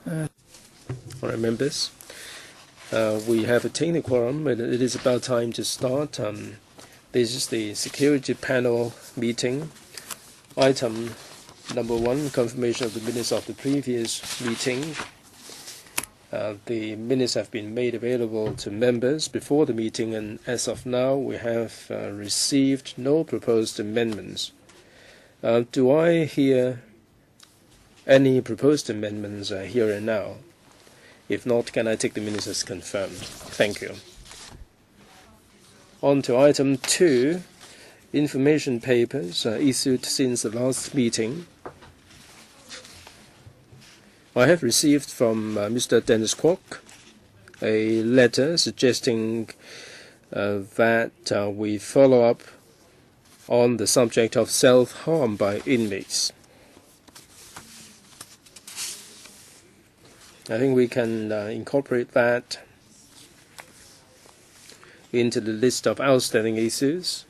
All right, members. We have attained a quorum, and it is about time to start. This is the security panel meeting. Item number 1, confirmation of the minutes of the previous meeting. The minutes have been made available to members before the meeting, and as of now, we have received no proposed amendments. Do I hear any proposed amendments here and now? If not, can I take the minutes as confirmed? Thank you. On to item 2, information papers issued since the last meeting. I have received from Mr. Dennis KWOK a letter suggesting that we follow up on the subject of self-harm by inmates. I think we can incorporate that into the list of outstanding issues,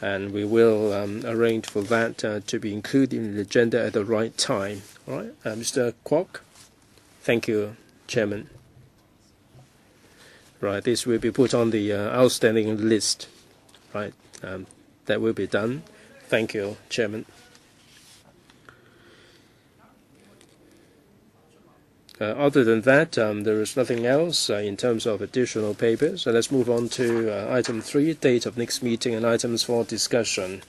and we will arrange for that to be included in the agenda at the right time. All right, Mr. KWOK. Thank you, Chairman. Right, this will be put on the outstanding list. Right, that will be done. Thank you, Chairman. Other than that, there is nothing else in terms of additional papers. So let's move on to item 3, date of next meeting and items for discussion.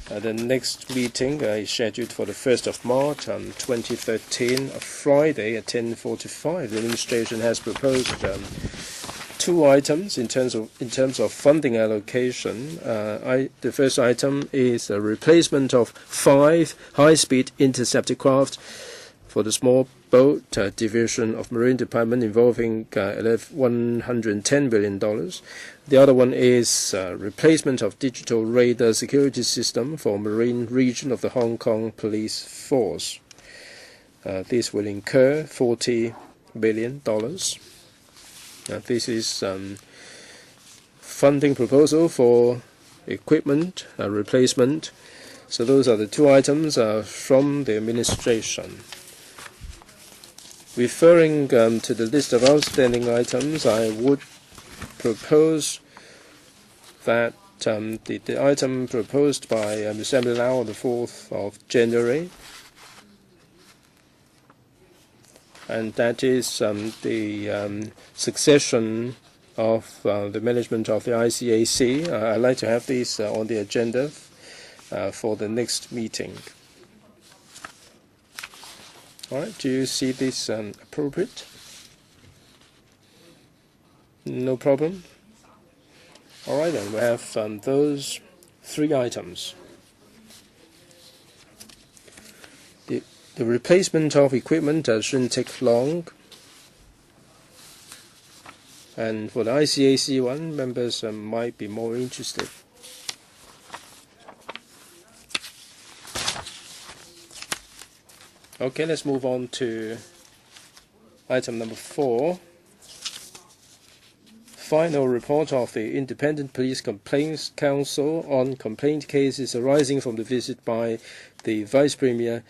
The next meeting is scheduled for the 1st of March 2013, Friday at 10:45. The administration has proposed 2 items in terms of funding allocation. The first item is a replacement of 5 high-speed interceptor craft for the small boat division of Marine Department, involving $110 billion. The other one is replacement of digital radar security system for Marine region of the Hong Kong Police Force. This will incur $40 billion. This is funding proposal for equipment replacement. So those are the 2 items from the administration. Referring to the list of outstanding items, I would propose that the item proposed by Ms. Emily Lau on the 4th of January, and that is the succession of the management of the ICAC. I'd like to have this on the agenda for the next meeting. All right, do you see this appropriate? No problem. All right, then we have those 3 items. The replacement of equipment shouldn't take long. And for the ICAC one, members might be more interested. Okay, let's move on to item number 4. Final report of the Independent Police Complaints Council on complaint cases arising from the visit by the Vice Premier,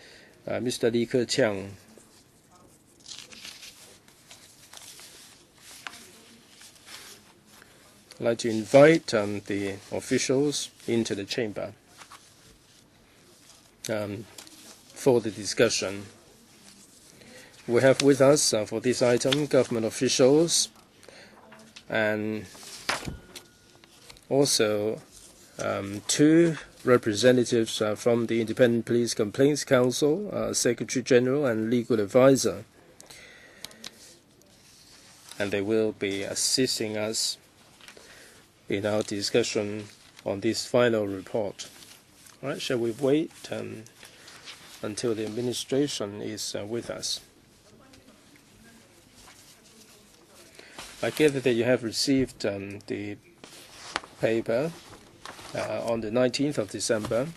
Mr. Li Keqiang. I'd like to invite the officials into the chamber for the discussion. We have with us for this item government officials and also 2 representatives from the Independent Police Complaints Council, Secretary General and Legal Advisor. And they will be assisting us in our discussion on this final report. All right, shall we wait until the administration is with us? I gather that you have received the paper on the 19th of December,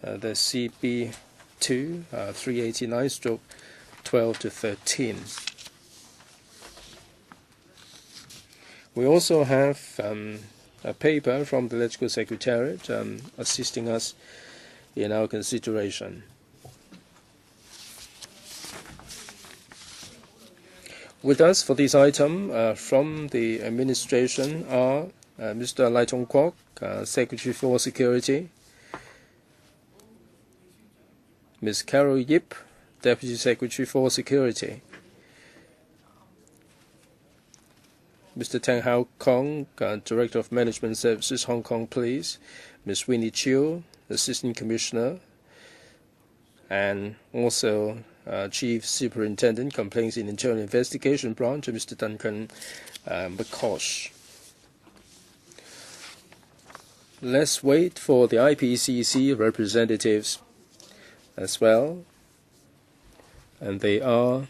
the CB2 389/12-13. We also have a paper from the Electrical Secretariat assisting us in our consideration. With us for this item from the administration are Mr. Hon KWOK, Secretary for Security, Ms. Carol Yip, Deputy Secretary for Security, Mr. Tang Hao Kong, Director of Management Services, Hong Kong Police, Ms. Winnie Chiu, Assistant Commissioner, and also Chief Superintendent, Complaints in Internal Investigation Branch, Mr. Duncan McCosh. Let's wait for the IPCC representatives as well, and they are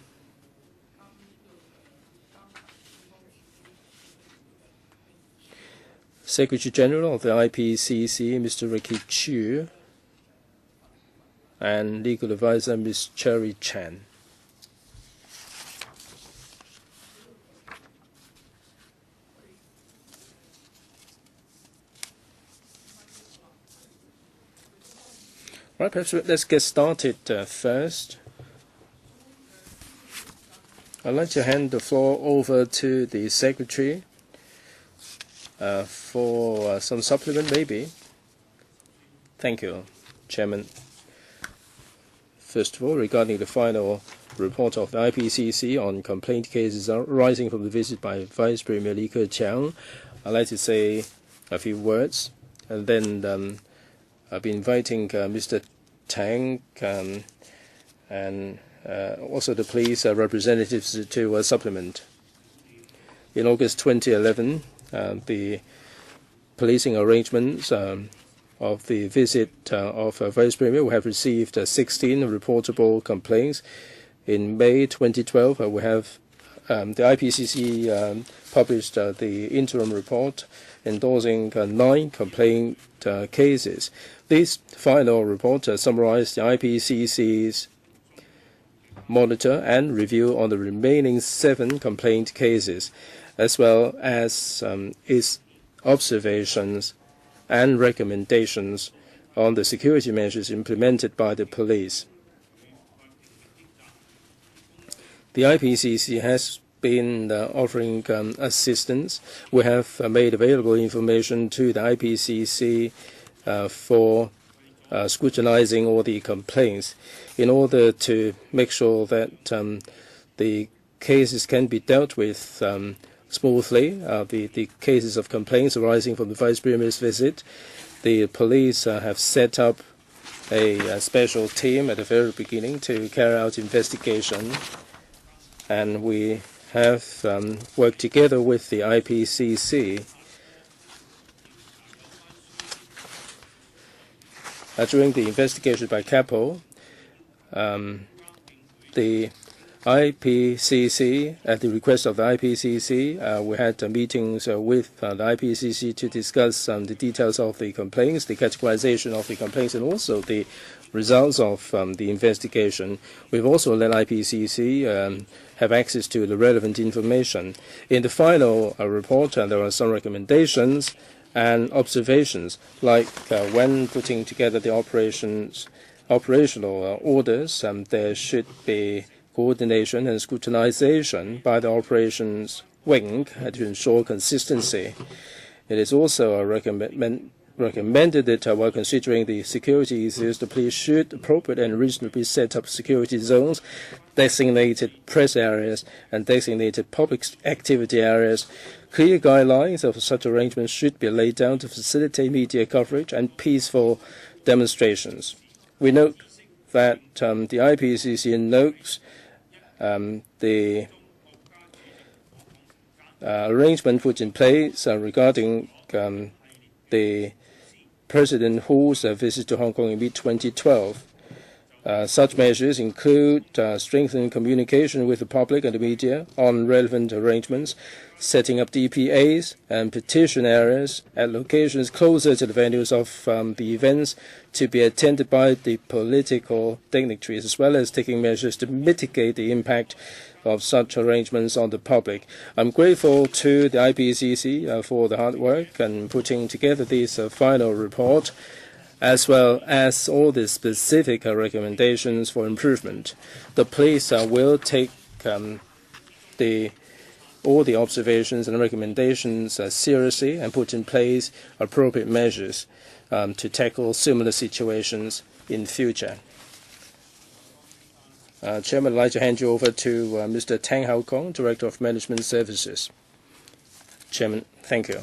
Secretary General of the IPCC, Mr. Ricky Chu, and Legal Advisor, Ms. Cherry Chan. Right, perhaps let's get started first. I'd like to hand the floor over to the Secretary for some supplement, maybe. Thank you, Chairman. First of all, regarding the final report of the IPCC on complaint cases arising from the visit by Vice Premier Li Keqiang, I'd like to say a few words, and then I'll be inviting Mr. Tang and also the police representatives to supplement. In August 2011, the policing arrangements of the visit of Vice Premier, we have received 16 reportable complaints. In May 2012, we have the IPCC published the interim report endorsing 9 complaint cases. This final report summarized the IPCC's monitor and review on the remaining 7 complaint cases, as well as its observations and recommendations on the security measures implemented by the police. The IPCC has been offering assistance. We have made available information to the IPCC for scrutinizing all the complaints in order to make sure that the cases can be dealt with smoothly. The cases of complaints arising from the Vice Premier's visit, the police have set up a special team at the very beginning to carry out investigation, and we have worked together with the IPCC. During the investigation by CAPO, the IPCC, at the request of the IPCC, we had meetings with the IPCC to discuss the details of the complaints, the categorization of the complaints, and also the results of the investigation. We've also let IPCC have access to the relevant information. In the final report, there are some recommendations and observations, like when putting together the operational orders, there should be coordination and scrutinization by the operations wing to ensure consistency. It is also recommended that while considering the security issues, the police should appropriately and reasonably set up security zones, designated press areas, and designated public activity areas. Clear guidelines of such arrangements should be laid down to facilitate media coverage and peaceful demonstrations. We note that the IPCC notes the arrangement put in place regarding the President Hu's visit to Hong Kong in mid-2012. Such measures include strengthening communication with the public and the media on relevant arrangements, setting up DPAs and petition areas at locations closer to the venues of the events to be attended by the political dignitaries, as well as taking measures to mitigate the impact of such arrangements on the public. I'm grateful to the IPCC for the hard work and putting together this final report, as well as all the specific recommendations for improvement. The police will take all the observations and recommendations seriously and put in place appropriate measures to tackle similar situations in future. Chairman, I'd like to hand you over to Mr. Tang Hao Kong, Director of Management Services. Chairman, thank you.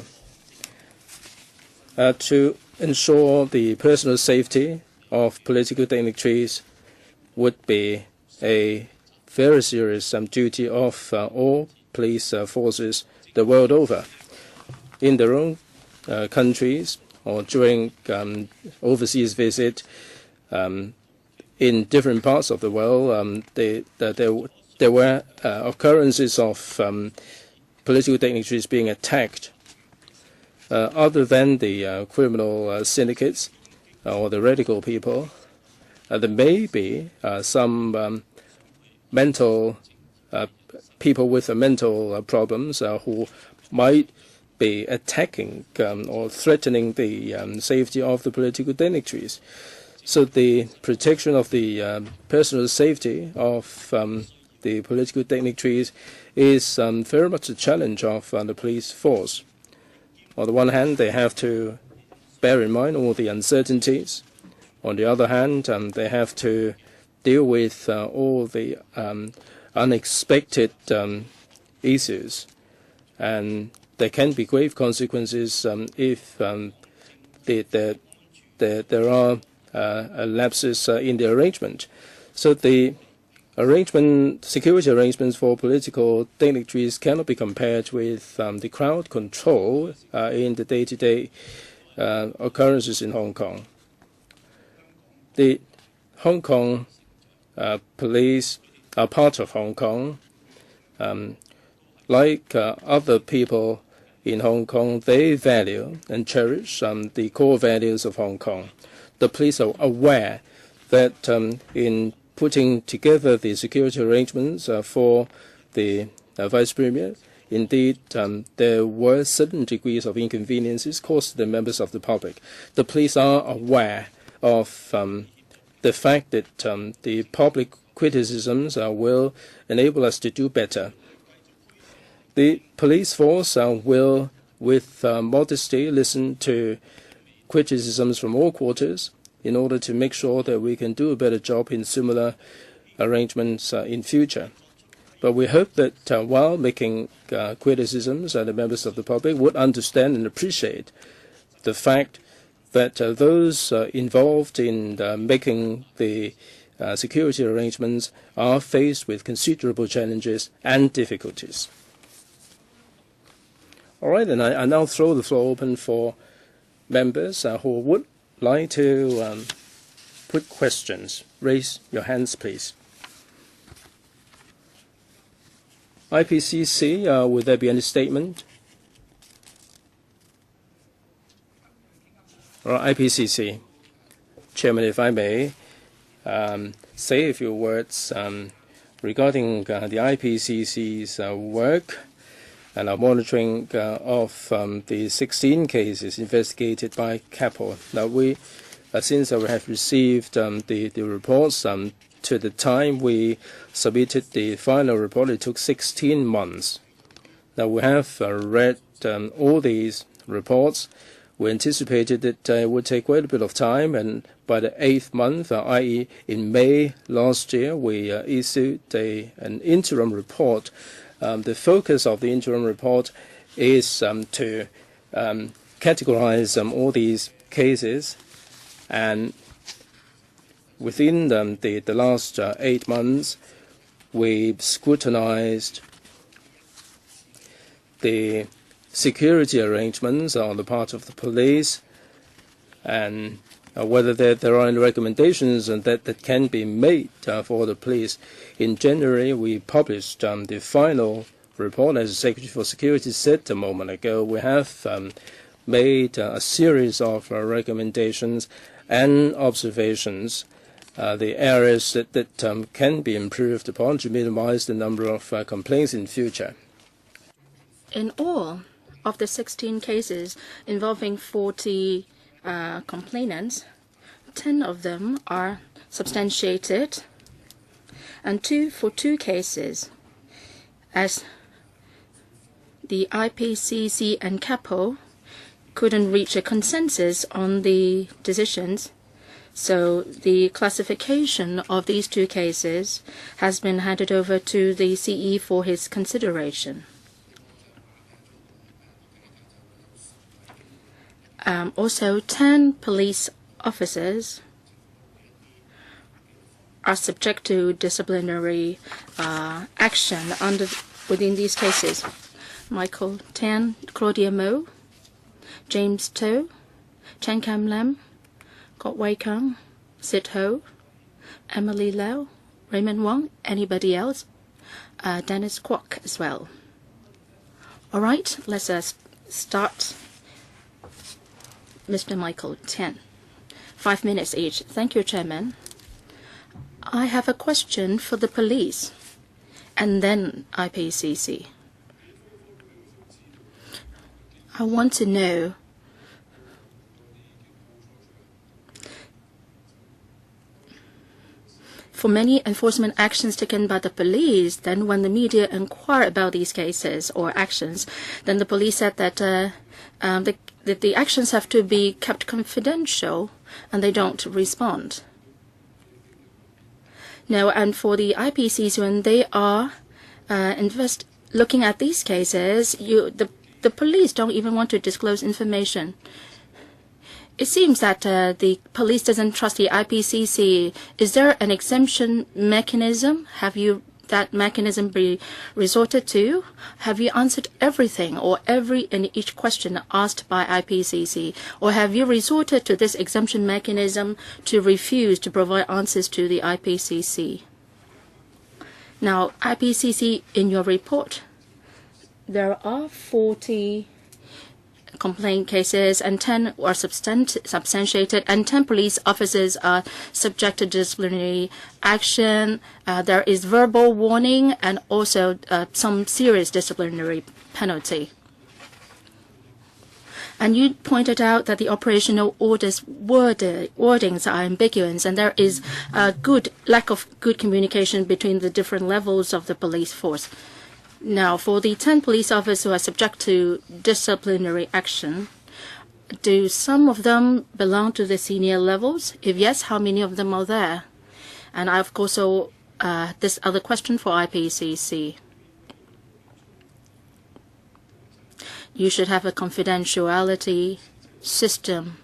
To ensure the personal safety of political dignitaries would be a very serious duty of all police forces the world over. In their own countries or during overseas visit in different parts of the world, there were occurrences of political dignitaries being attacked. Other than the criminal syndicates or the radical people, there may be some mental people with mental problems who might be attacking or threatening the safety of the political dignitaries. So the protection of the personal safety of the political dignitaries is very much a challenge of the police force. On the one hand, they have to bear in mind all the uncertainties. On the other hand, they have to deal with all the unexpected issues, and there can be grave consequences if there are lapses in the arrangement. So the security arrangements for political dignitaries cannot be compared with the crowd control in the day-to-day occurrences in Hong Kong. The Hong Kong police are part of Hong Kong. Like other people in Hong Kong, they value and cherish the core values of Hong Kong. The police are aware that in putting together the security arrangements for the Vice Premier, indeed, there were certain degrees of inconveniences caused to the members of the public. The police are aware of the fact that the public criticisms will enable us to do better. The police force will, with modesty, listen to criticisms from all quarters in order to make sure that we can do a better job in similar arrangements in future. But we hope that while making criticisms, the members of the public would understand and appreciate the fact that those involved in making the security arrangements are faced with considerable challenges and difficulties. All right, and I now throw the floor open for members who would like to put questions. Raise your hands, please. IPCC, would there be any statement? Or IPCC, Chairman, if I may, say a few words regarding the IPCC's work and our monitoring of the 16 cases investigated by KWOK. Now, since we have received the reports, to the time we submitted the final report, it took 16 months. Now, we have read all these reports. We anticipated that it would take quite a bit of time, and by the 8th month, i.e. in May last year, we issued an interim report. The focus of the interim report is to categorize all these cases, and within the last 8 months, we scrutinized the security arrangements on the part of the police, and whether there are any recommendations that can be made for the police. In January, we published the final report. As the Secretary for Security said a moment ago, we have made a series of recommendations and observations, the areas that can be improved upon to minimize the number of complaints in future. In all of the 16 cases involving 40 complainants, 10 of them are substantiated, and for two cases, as the IPCC and KWOK couldn't reach a consensus on the decisions, so the classification of these two cases has been handed over to the CE for his consideration. Also, 10 police officers are subject to disciplinary action within these cases. Michael Tan, Claudia Mo, James To, Chen Cam Lam, Kwok-him, Sid Ho, Emily Lau, Raymond Wong, anybody else? Dennis KWOK as well. All right, let's start. Mr. Michael Tan, 5 minutes each. Thank you, Chairman. I have a question for the police and then IPCC. I want to know for many enforcement actions taken by the police, then when the media inquire about these cases or actions, then the police said that the actions have to be kept confidential and they don't respond. Now, and for the IPCs, when they are looking at these cases, the police don't even want to disclose information. It seems that the police doesn't trust the IPCC. Is there an exemption mechanism? Have you that mechanism be resorted to? Have you answered everything or every and each question asked by IPCC? Or have you resorted to this exemption mechanism to refuse to provide answers to the IPCC? Now, IPCC, in your report, there are 40 complaint cases and 10 are substantiated and 10 police officers are subject to disciplinary action. There is verbal warning and also some serious disciplinary penalty. And you pointed out that the operational orders wordings are ambiguous and there is a lack of good communication between the different levels of the police force. Now, for the 10 police officers who are subject to disciplinary action, do some of them belong to the senior levels? If yes, how many of them are there? And I've also this other question for IPCC. You should have a confidentiality system.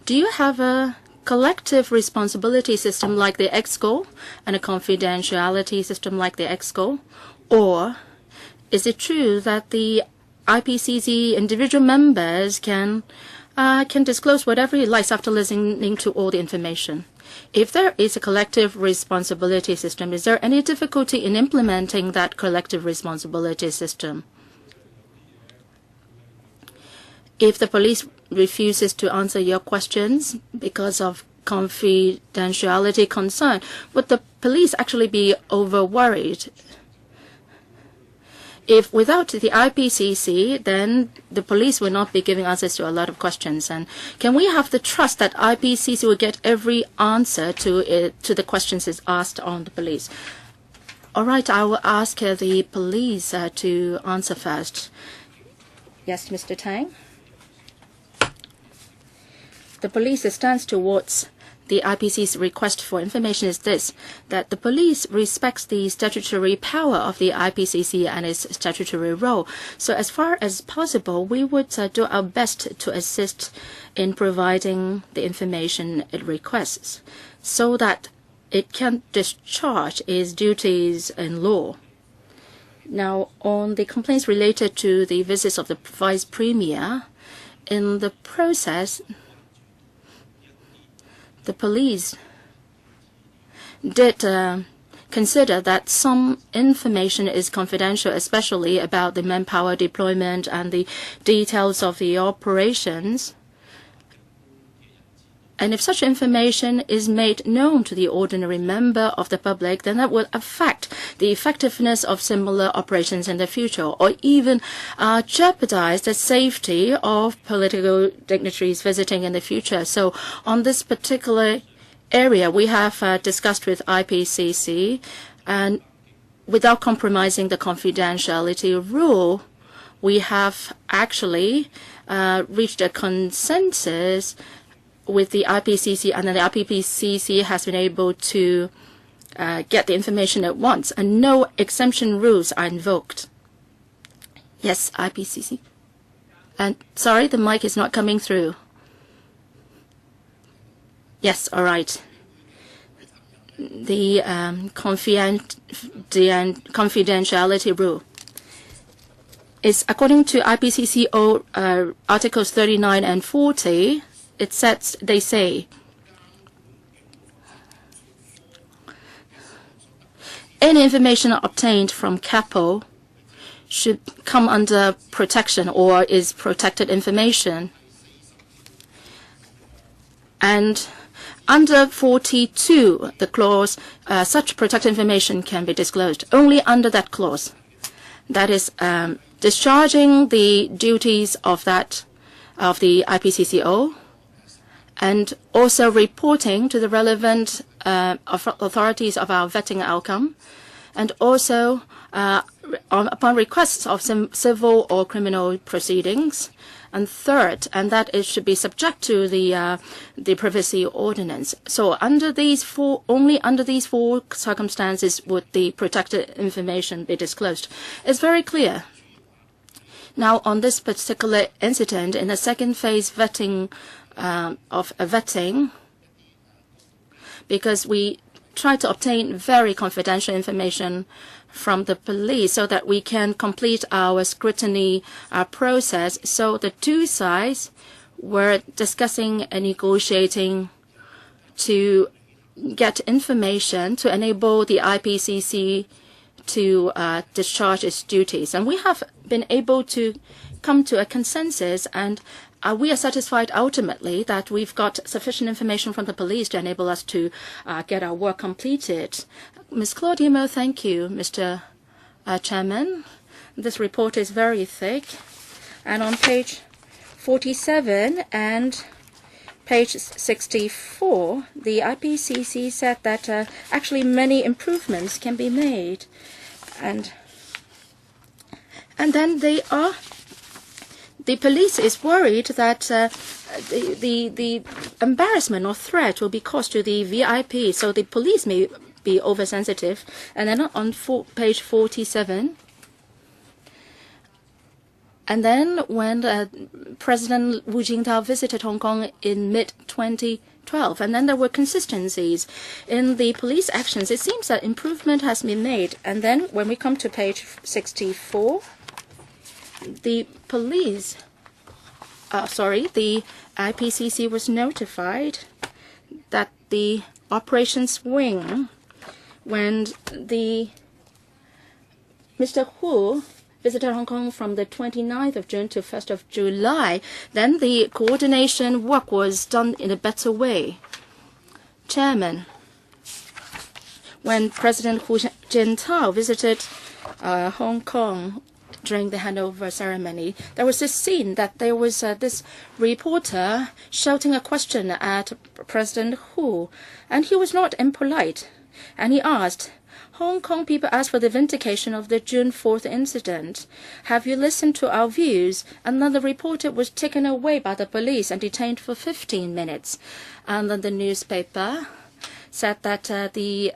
Do you have a collective responsibility system like the EXCO and a confidentiality system like the EXCO? Or is it true that the IPCC individual members can disclose whatever he likes after listening to all the information? If there is a collective responsibility system, is there any difficulty in implementing that collective responsibility system? If the police refuses to answer your questions because of confidentiality concern, would the police actually be over-worried? If without the IPCC, then the police will not be giving answers to a lot of questions. And can we have the trust that IPCC will get every answer to the questions is asked on the police? All right, I will ask the police to answer first. Yes, Mr. Tang. The police stance towards the IPCC's request for information is this, that the police respects the statutory power of the IPCC and its statutory role. So as far as possible, we would do our best to assist in providing the information it requests so that it can discharge its duties in law. Now, on the complaints related to the visits of the Vice Premier, in the process, the police did consider that some information is confidential, especially about the manpower deployment and the details of the operations. And if such information is made known to the ordinary member of the public, then that will affect the effectiveness of similar operations in the future, or even jeopardize the safety of political dignitaries visiting in the future. So on this particular area, we have discussed with IPCC, and without compromising the confidentiality rule, we have actually reached a consensus with the IPCC, and then the IPCC has been able to get the information at once, and no exemption rules are invoked. Yes, IPCC. And sorry, the mic is not coming through. Yes, all right. The confidentiality rule is according to IPCC Articles 39 and 40. They say any information obtained from CAPO should come under protection or is protected information. And under 42, the clause, such protected information can be disclosed only under that clause. That is discharging the duties of the IPCCO, and also reporting to the relevant authorities of our vetting outcome, and also upon requests of some civil or criminal proceedings. And third, and that it should be subject to the privacy ordinance. So only under these four circumstances would the protected information be disclosed. It's very clear. Now, on this particular incident, in the second phase vetting because we try to obtain very confidential information from the police so that we can complete our scrutiny process. So the two sides were discussing and negotiating to get information to enable the IPCC to discharge its duties. And we have been able to come to a consensus, and we are satisfied ultimately that we've got sufficient information from the police to enable us to get our work completed. Ms. Claudimo, thank you, Mr. Chairman. This report is very thick. And on page 47 and page 64, the IPCC said that actually many improvements can be made. And then the police is worried that the embarrassment or threat will be caused to the VIP, so the police may be oversensitive. And then on page 47, and then when President Wu Jintao visited Hong Kong in mid-2012, and then there were consistencies in the police actions, it seems that improvement has been made. And then when we come to page 64, the IPCC was notified that the operations wing, when Mr. Hu visited Hong Kong from the 29th of June to 1st of July, then the coordination work was done in a better way. Chairman, when President Hu Jintao visited Hong Kong during the handover ceremony, there was this scene that there was this reporter shouting a question at President Hu, and he was not impolite. And he asked, Hong Kong people asked for the vindication of the June 4th incident. Have you listened to our views? And then the reporter was taken away by the police and detained for 15 minutes. And then the newspaper said that the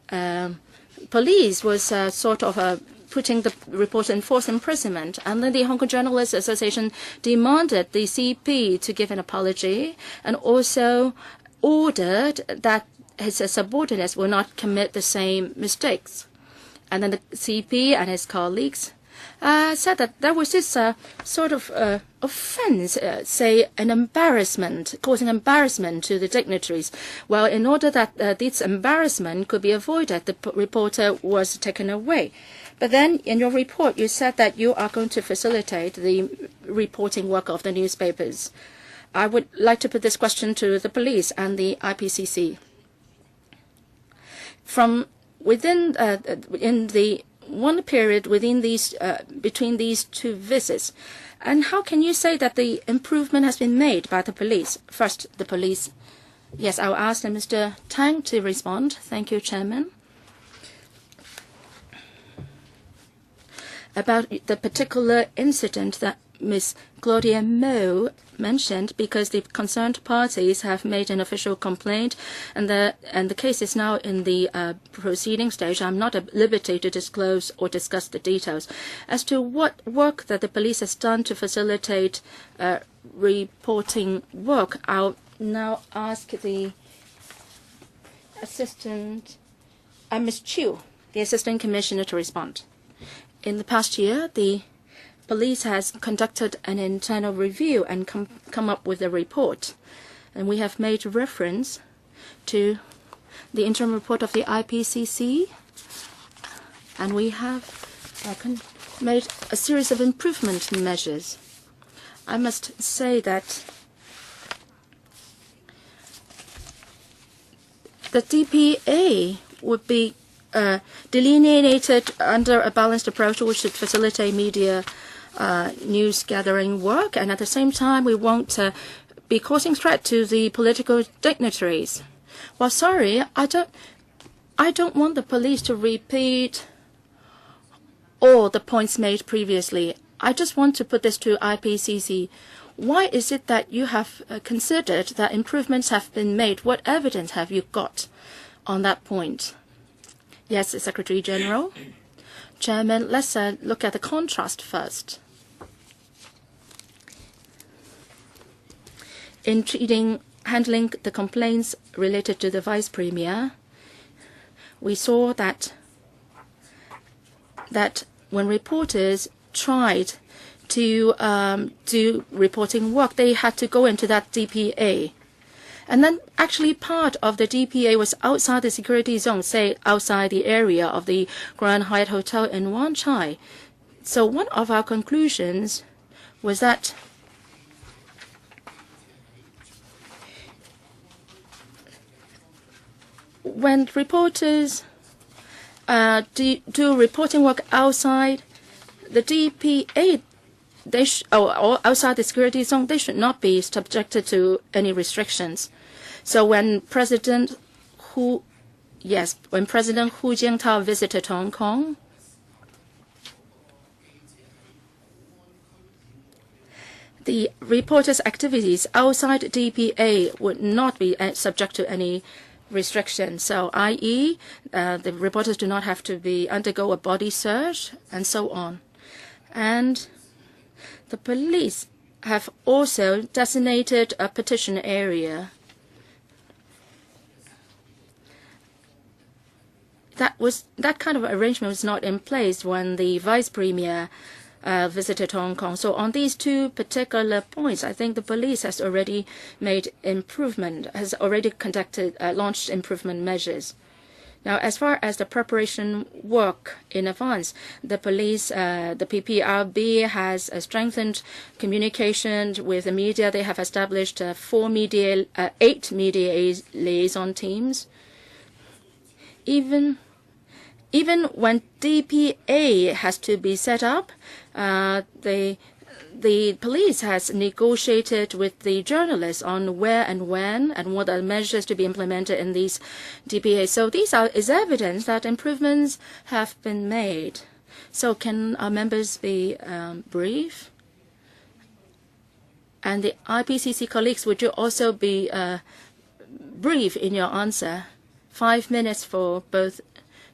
police was sort of putting the reporter in forced imprisonment. And then the Hong Kong Journalists Association demanded the CP to give an apology and also ordered that his subordinates will not commit the same mistakes. And then the CP and his colleagues said that there was this sort of offense, say an embarrassment, causing embarrassment to the dignitaries. Well, in order that this embarrassment could be avoided, the reporter was taken away. But then in your report, you said that you are going to facilitate the reporting work of the newspapers. I would like to put this question to the police and the IPCC. From within in the one period within these between these two visits, and how can you say that the improvement has been made by the police? First, the police. Yes, I will ask Mr. Tang to respond. Thank you, Chairman. about the particular incident that Ms. Claudia Mo mentioned, because the concerned parties have made an official complaint, and the case is now in the proceeding stage. I'm not at liberty to disclose or discuss the details. As to what work that the police has done to facilitate reporting work, I'll now ask the assistant, Ms. Chiu, the assistant commissioner, to respond. In the past year, the police has conducted an internal review and come up with a report. And we have made reference to the interim report of the IPCC. And we have made a series of improvement measures. I must say that the DPA would be delineated under a balanced approach which should facilitate media news gathering work, and at the same time we won't be causing threat to the political dignitaries. Well, sorry, I don't want the police to repeat all the points made previously. I just want to put this to IPCC. Why is it that you have considered that improvements have been made? What evidence have you got on that point? Yes, Secretary General. Chairman, let's look at the contrast first. In handling the complaints related to the Vice Premier, we saw that when reporters tried to do reporting work, they had to go into that DPA. And then actually part of the DPA was outside the security zone, say outside the area of the Grand Hyatt Hotel in Wan Chai. So one of our conclusions was that when reporters do reporting work outside the DPA, or outside the security zone, they should not be subjected to any restrictions. So when President Hu Jintao visited Hong Kong, the reporters' activities outside DPA would not be subject to any restrictions. So, i.e., the reporters do not have to undergo a body search and so on. And the police have also designated a petition area. That kind of arrangement was not in place when the Vice Premier visited Hong Kong. So on these two particular points, I think the police has already made improvement, has already launched improvement measures. Now, as far as the preparation work in advance, the police, the PPRB has strengthened communication with the media. They have established 8 media liaison teams. Even when DPA has to be set up, the police has negotiated with the journalists on where and when and what are measures to be implemented in these DPA. So is evidence that improvements have been made. So can our members be brief? And the IPCC colleagues, would you also be brief in your answer? 5 minutes for both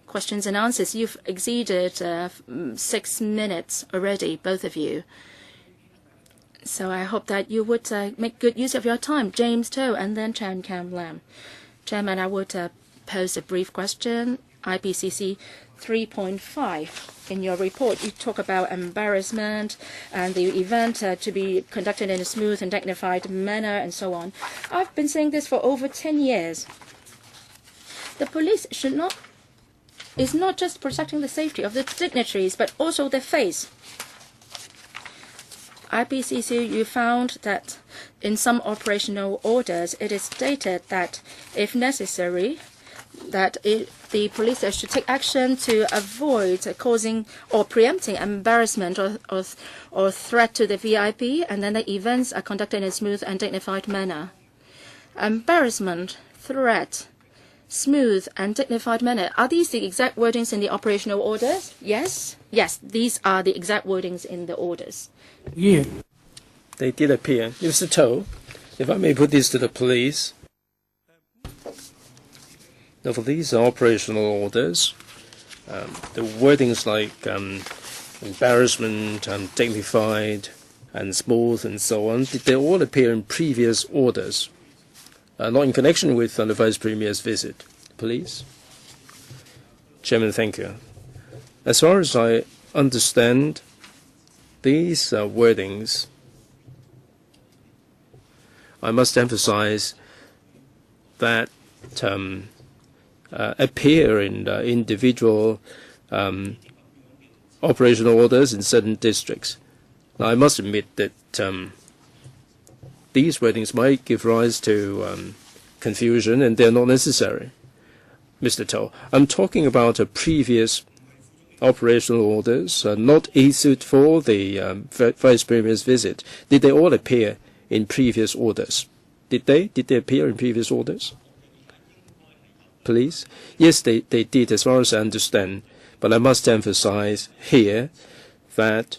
questions and answers. You've exceeded 6 minutes already, both of you. So I hope that you would make good use of your time. James To and then Chan Cam Lam. Chairman, I would pose a brief question. IPCC 3.5. In your report, you talk about embarrassment and the event to be conducted in a smooth and dignified manner and so on. I've been saying this for over 10 years. The police is not just protecting the safety of the dignitaries, but also their face. IPCC, you found that in some operational orders, it is stated that if necessary, that the police should take action to avoid causing or preempting embarrassment or threat to the VIP, and then the events are conducted in a smooth and dignified manner. Embarrassment, threat, smooth and dignified manner. Are these the exact wordings in the operational orders? Yes? Yes, these are the exact wordings in the orders. Yeah. They did appear. Mr. To, if I may put this to the police. Now, for these operational orders, the wordings like embarrassment, dignified, and smooth, and so on, they all appear in previous orders, not in connection with the Vice Premier's visit. Please. Chairman, thank you. As far as I understand, these wordings, I must emphasize that appear in individual operational orders in certain districts. Now, I must admit that these wordings might give rise to confusion, and they're not necessary. Mr. To, I'm talking about previous operational orders, not issued for the Vice Premier's visit. Did they all appear in previous orders? Did they appear in previous orders? Please? Yes, they did, as far as I understand. But I must emphasize here that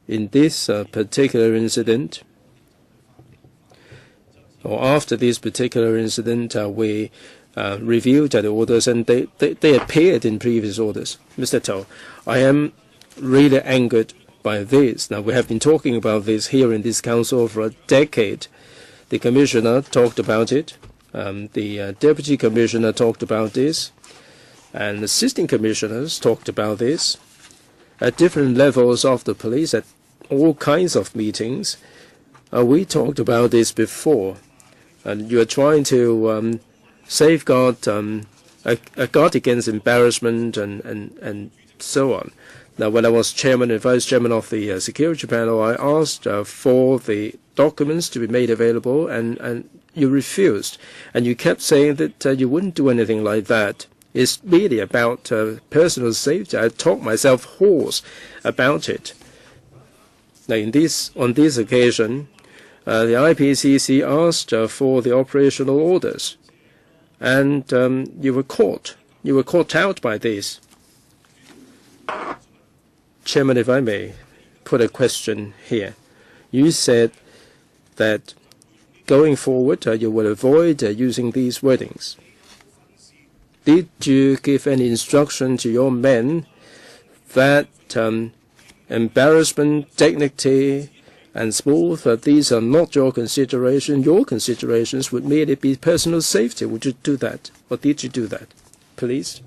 in this particular incident, or after this particular incident, we reviewed the orders, and they appeared in previous orders. Mr. To, I am really angered by this. Now, we have been talking about this here in this council for a decade. The Commissioner talked about it. The Deputy Commissioner talked about this, and assisting commissioners talked about this at different levels of the police, at all kinds of meetings. We talked about this before, and you are trying to safeguard a guard against embarrassment and so on. Now, when I was chairman and vice chairman of the security panel, I asked for the documents to be made available, and you refused. And you kept saying that you wouldn't do anything like that. It's really about personal safety. I talked myself hoarse about it. Now, on this occasion, the IPCC asked for the operational orders, and you were caught. You were caught out by this. Chairman, if I may put a question here. You said that going forward you will avoid using these wordings. Did you give any instruction to your men that embarrassment, dignity, and smooth, these are not your consideration? Your considerations would merely be personal safety. Would you do that? Or did you do that? Please.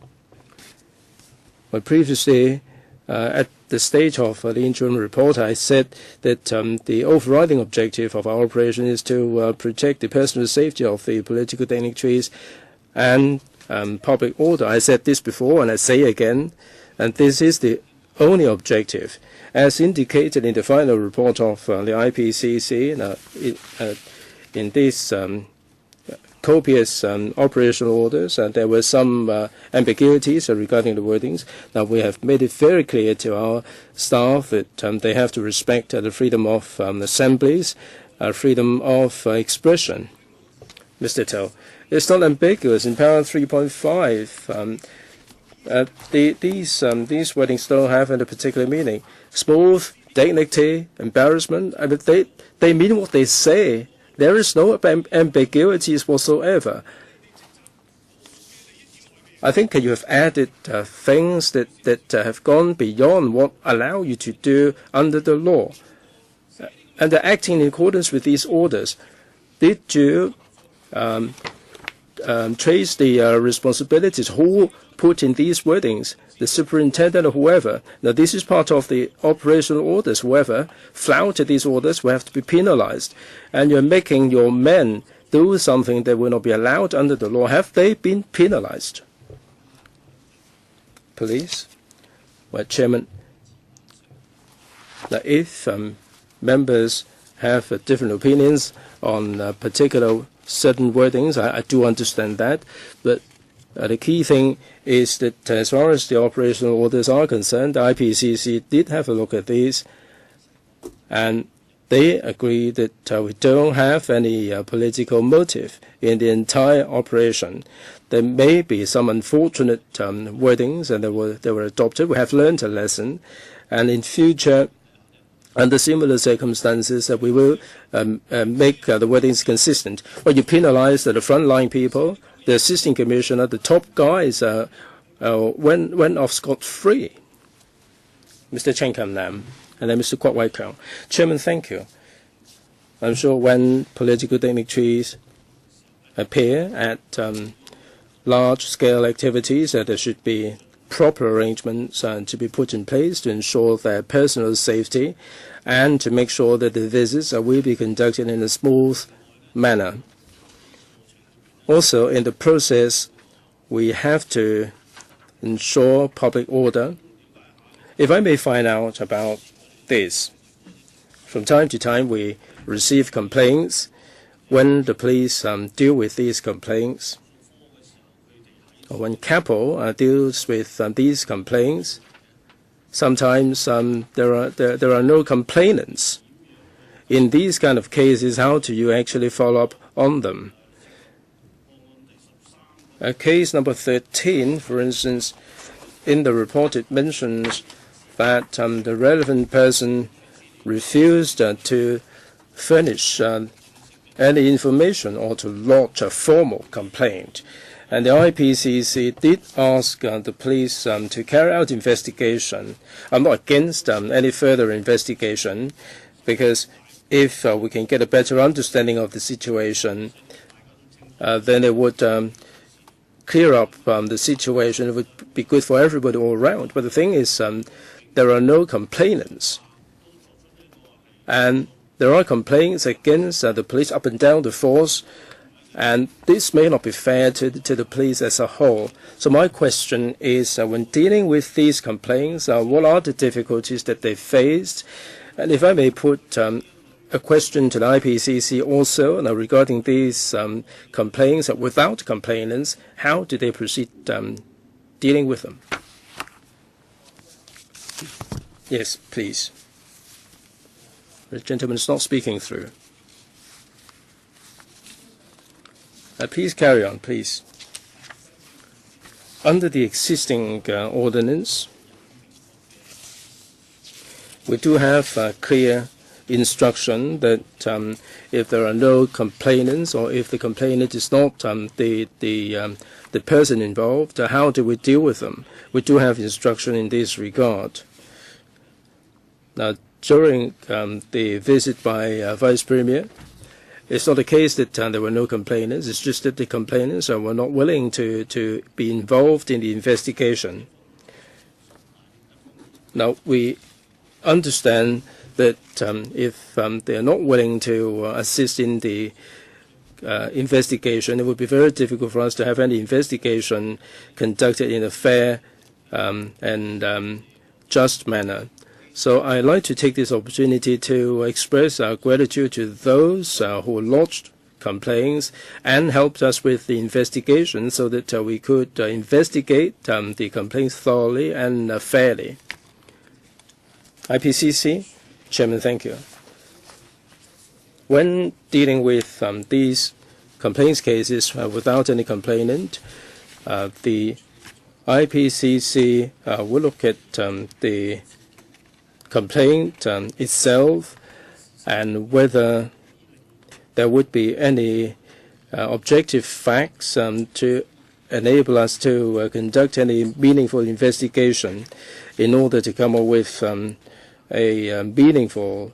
Well, previously, at the stage of the interim report, I said that the overriding objective of our operation is to protect the personal safety of the political dignitaries and public order. I said this before, and I say again, and this is the only objective. As indicated in the final report of the IPCC, in this copious operational orders, and there were some ambiguities regarding the wordings. Now, we have made it very clear to our staff that they have to respect the freedom of assemblies, freedom of expression. Mr. To, it's not ambiguous. In paragraph 3.5, these wordings don't have any particular meaning. Smooth, dignity, embarrassment, I mean, they mean what they say. There is no ambiguities whatsoever. I think you have added things that have gone beyond what allow you to do under the law. And acting in accordance with these orders, did you trace the responsibilities? Who put in these wordings? The superintendent or whoever. Now, this is part of the operational orders. Whoever flouted these orders will have to be penalized. And you're making your men do something that will not be allowed under the law. Have they been penalized? Please. Well, Chairman, now if members have different opinions on particular certain wordings, I do understand that, but the key thing is that as far as the operational orders are concerned, the IPCC did have a look at these, and they agree that we don't have any political motive in the entire operation. There may be some unfortunate wordings, and they were adopted. We have learned a lesson, and in future, under similar circumstances, we will make the wordings consistent. Well, you penalize the frontline people, the assistant commissioner, the top guys went off scot-free. Mr. Chen Kam-nam, and then Mr. Kwok-him. Chairman, thank you. I'm sure when political dignitaries appear at large-scale activities, there should be proper arrangements to be put in place to ensure their personal safety and to make sure that the visits will be conducted in a smooth manner. Also, in the process, we have to ensure public order. If I may find out about this, from time to time we receive complaints. When the police deal with these complaints, or when CAPO deals with these complaints, sometimes there are no complainants. In these kind of cases, how do you actually follow up on them? Case number 13, for instance, in the report it mentions that the relevant person refused to furnish any information or to lodge a formal complaint. And the IPCC did ask the police to carry out investigation. I'm not against any further investigation, because if we can get a better understanding of the situation, then it would clear up the situation. It would be good for everybody all around. But the thing is, there are no complainants. And there are complaints against the police up and down the force, and this may not be fair to the police as a whole. So my question is, when dealing with these complaints, what are the difficulties that they faced? And if I may put a question to the IPCC also regarding these complaints, without complainants, how do they proceed dealing with them? Yes, please. The gentleman is not speaking through. Please carry on, please. Under the existing ordinance, we do have clear instruction that if there are no complainants, or if the complainant is not the person involved, how do we deal with them? We do have instruction in this regard. Now, during the visit by Vice Premier, it's not the case that there were no complainants. It's just that the complainants were not willing to be involved in the investigation. Now, we understand that if they are not willing to assist in the investigation, it would be very difficult for us to have any investigation conducted in a fair and just manner. So I'd like to take this opportunity to express our gratitude to those who lodged complaints and helped us with the investigation so that we could investigate the complaints thoroughly and fairly. IPCC, Chairman, thank you. When dealing with these complaints cases without any complainant, the IPCC will look at the complaint itself and whether there would be any objective facts to enable us to conduct any meaningful investigation in order to come up with a meaningful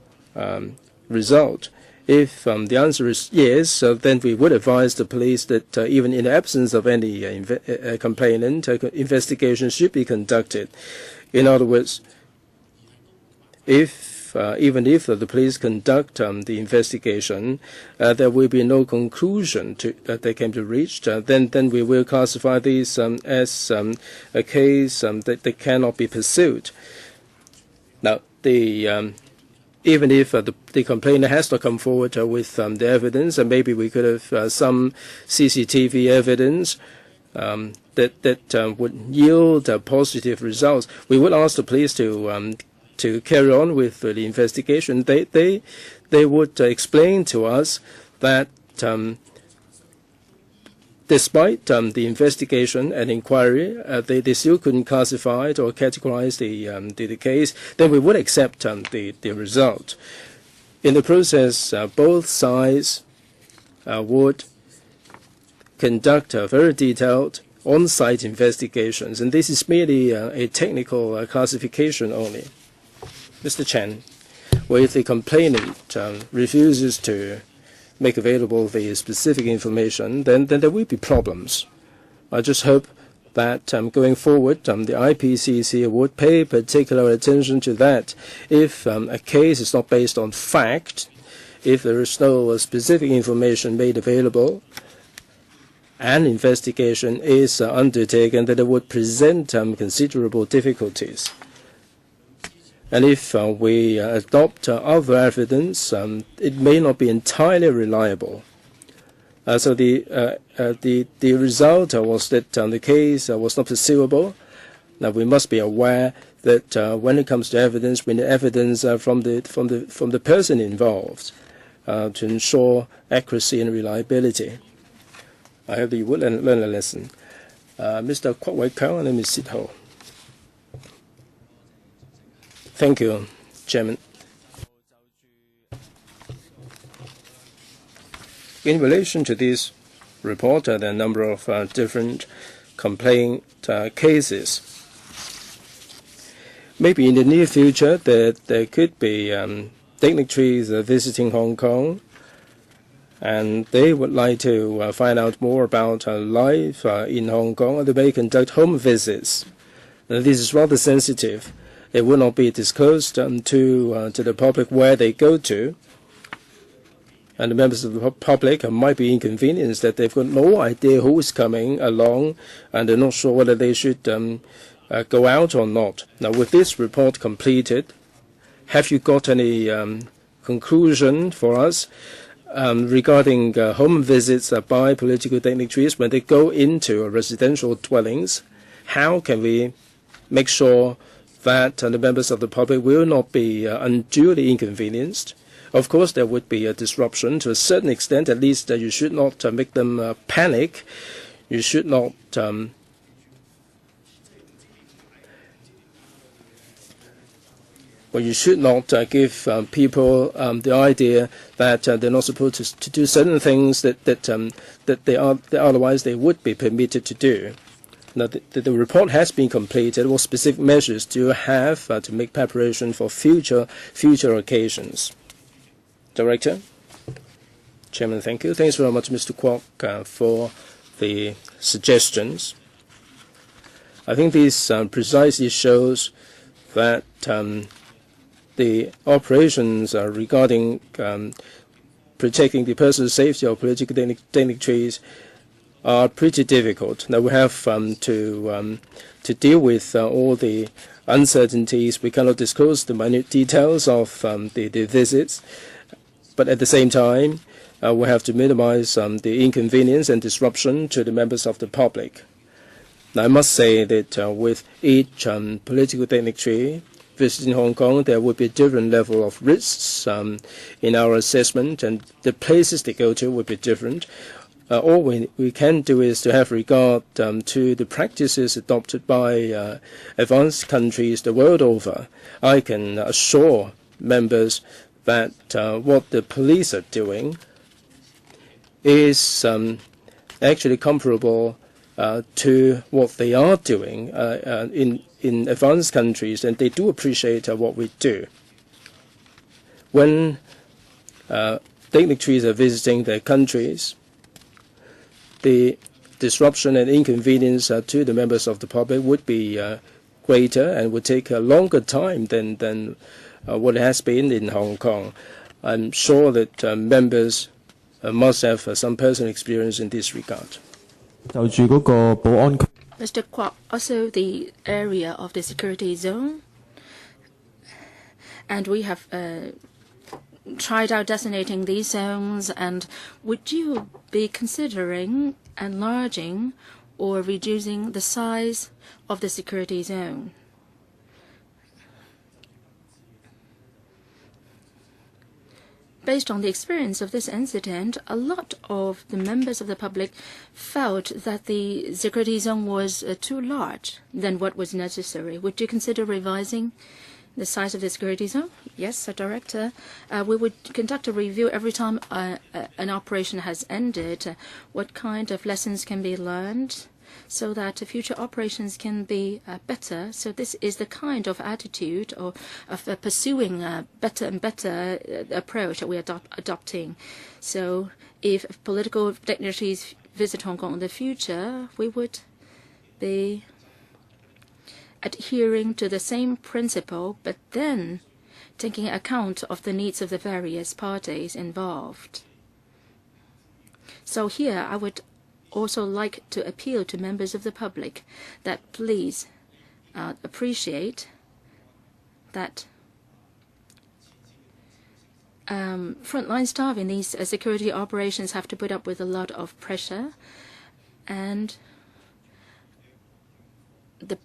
result. If the answer is yes, then we would advise the police that even in the absence of any complainant, investigation should be conducted. In other words, even if the police conduct the investigation, there will be no conclusion that they can be reached, then we will classify these as a case that they cannot be pursued. Now, even if the complainant has to come forward with the evidence, and maybe we could have some CCTV evidence that would yield positive results, we would ask the police to carry on with the investigation. They they would explain to us that despite the investigation and inquiry, they still couldn't classify it or categorize the case, then we would accept the result. In the process, both sides would conduct very detailed on-site investigations, and this is merely a technical classification only. Mr. Chen, well, if the complainant refuses to make available the specific information, then there will be problems. I just hope that going forward, the IPCC would pay particular attention to that. If a case is not based on fact, if there is no specific information made available, an investigation is undertaken, that it would present considerable difficulties. And if we adopt other evidence, it may not be entirely reliable. So the result was that the case was not pursuable. Now we must be aware that when it comes to evidence, we need evidence from the person involved to ensure accuracy and reliability. I hope that you will learn a lesson. Mr. Kwok-him and Ms. Sit-ho. Thank you, Chairman. In relation to this report, there are a number of different complaint cases. Maybe in the near future, there could be dignitaries visiting Hong Kong, and they would like to find out more about life in Hong Kong, and they may conduct home visits. This is rather sensitive. It will not be disclosed to the public where they go to. And the members of the public might be inconvenienced that they've got no idea who is coming along, and they're not sure whether they should go out or not. Now, with this report completed, have you got any conclusion for us regarding home visits by political dignitaries when they go into residential dwellings? How can we make sure that the members of the public will not be unduly inconvenienced? Of course, there would be a disruption to a certain extent. At least you should not make them panic. You should not you should not give people the idea that they're not supposed to do certain things that otherwise they would be permitted to do. Now, the report has been completed. What specific measures do you have to make preparation for future occasions? Director? Chairman, thank you. Thanks very much, Mr. Kwok, for the suggestions. I think this precisely shows that the operations regarding protecting the personal safety of political dignitaries are pretty difficult. Now we have to deal with all the uncertainties. We cannot disclose the minute details of the visits, but at the same time, we have to minimize the inconvenience and disruption to the members of the public. Now, I must say that with each political dignitary visiting Hong Kong, there would be a different level of risks in our assessment, and the places they go to would be different. All we can do is to have regard to the practices adopted by advanced countries the world over. I can assure members that what the police are doing is actually comparable to what they are doing in advanced countries, and they do appreciate what we do. When dignitaries are visiting their countries, the disruption and inconvenience to the members of the public would be greater and would take a longer time than what it has been in Hong Kong. I'm sure that members must have some personal experience in this regard. Mr. Kwok, also the area of the security zone, and we have tried out designating these zones, and would you be considering enlarging or reducing the size of the security zone? based on the experience of this incident, a lot of the members of the public felt that the security zone was too large than what was necessary. Would you consider revising the size of the security zone? Yes, Director. We would conduct a review every time an operation has ended. What kind of lessons can be learned so that future operations can be better? So this is the kind of attitude of pursuing a better and better approach that we are adopting. So if political dignitaries visit Hong Kong in the future, we would be adhering to the same principle, but then taking account of the needs of the various parties involved. So here I would also like to appeal to members of the public that please appreciate that frontline staff in these security operations have to put up with a lot of pressure, and the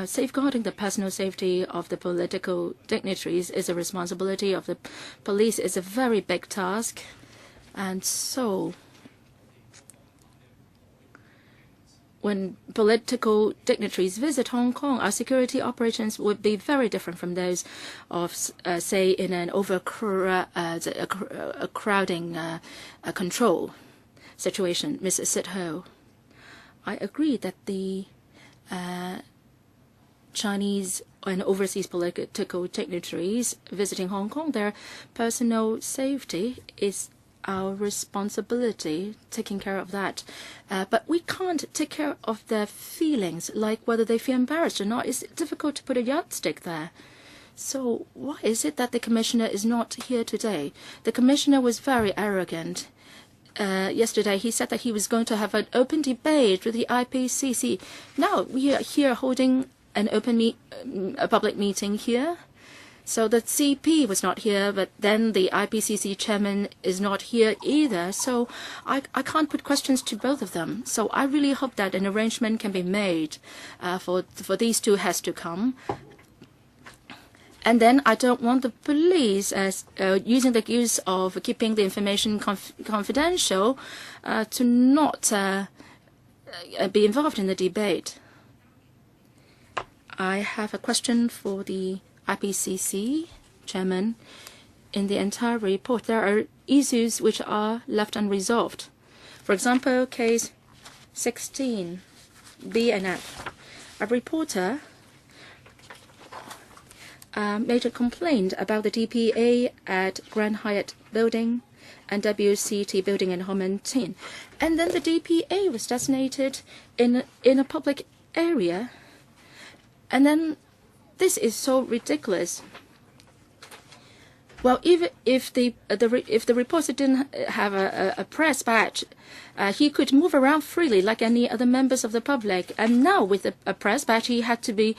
safeguarding the personal safety of the political dignitaries is a responsibility of the police. Is a very big task, and so when political dignitaries visit Hong Kong, our security operations would be very different from those of, say, in an crowding control situation. Mrs. Sit-ho, I agree that the Chinese and overseas political dignitaries visiting Hong Kong, their personal safety is our responsibility, taking care of that. But we can't take care of their feelings, like whether they feel embarrassed or not. It's difficult to put a yardstick there. So why is it that the commissioner is not here today? The commissioner was very arrogant. Yesterday he said that he was going to have an open debate with the IPCC. Now we are here holding an a public meeting here. So the CP was not here, but then the IPCC chairman is not here either. So I can't put questions to both of them. So I really hope that an arrangement can be made for these two heads to come. And then I don't want the police using the use of keeping the information confidential to not be involved in the debate. I have a question for the IPCC chairman. In the entire report, there are issues which are left unresolved. For example, case 16, B and F. A reporter made a complaint about the DPA at Grand Hyatt building and WCT building in Ho Man Tin. And then the DPA was designated in a public area. And then this is so ridiculous. Well, if the reporter didn't have a press badge, he could move around freely like any other members of the public. And now with a press badge, he had to be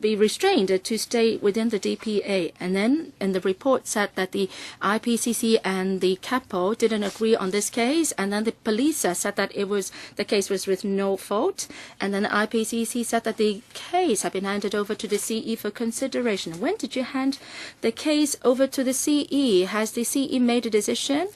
restrained to stay within the DPA. And then in the report said that the IPCC and the capo didn't agree on this case, and then the police said that the case was with no fault, and then the IPCC said that the case had been handed over to the CE for consideration. When did you hand the case over to the CE? Has the CE made a decision?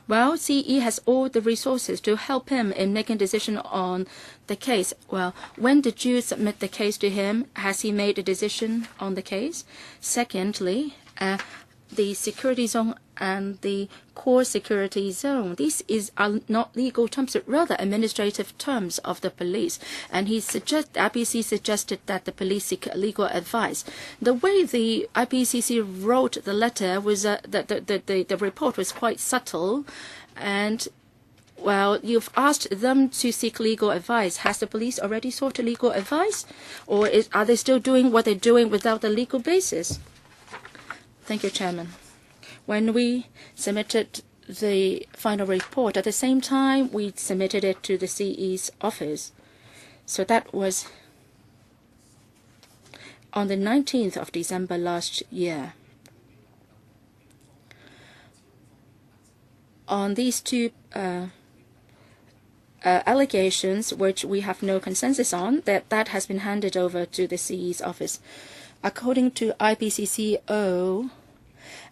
Well, CE has all the resources to help him in making a decision on the case. Well, when did you submit the case to him? Has he made a decision on the case? Secondly, the security zone and the core security zone. These are not legal terms, but rather administrative terms of the police. And IPCC suggested that the police seek legal advice. The way the IPCC wrote the letter was the report was quite subtle, and well, you've asked them to seek legal advice. Has the police already sought legal advice, or are they still doing what they're doing without the legal basis? Thank you, Chairman. When we submitted the final report, at the same time, we submitted it to the CE's office. So that was on the 19th of December last year. On these two allegations which we have no consensus on, that has been handed over to the CE's office. According to IPCCO,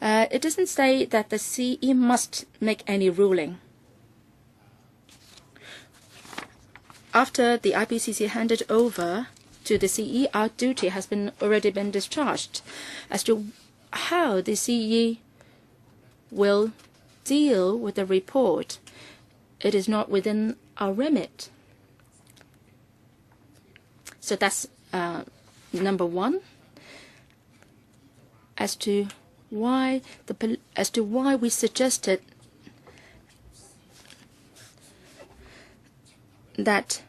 it doesn't say that the CE must make any ruling. After the IPCC handed over to the CE, our duty has already been discharged. As to how the CE will deal with the report, it is not within our remit. So that's number one. As to why we suggested that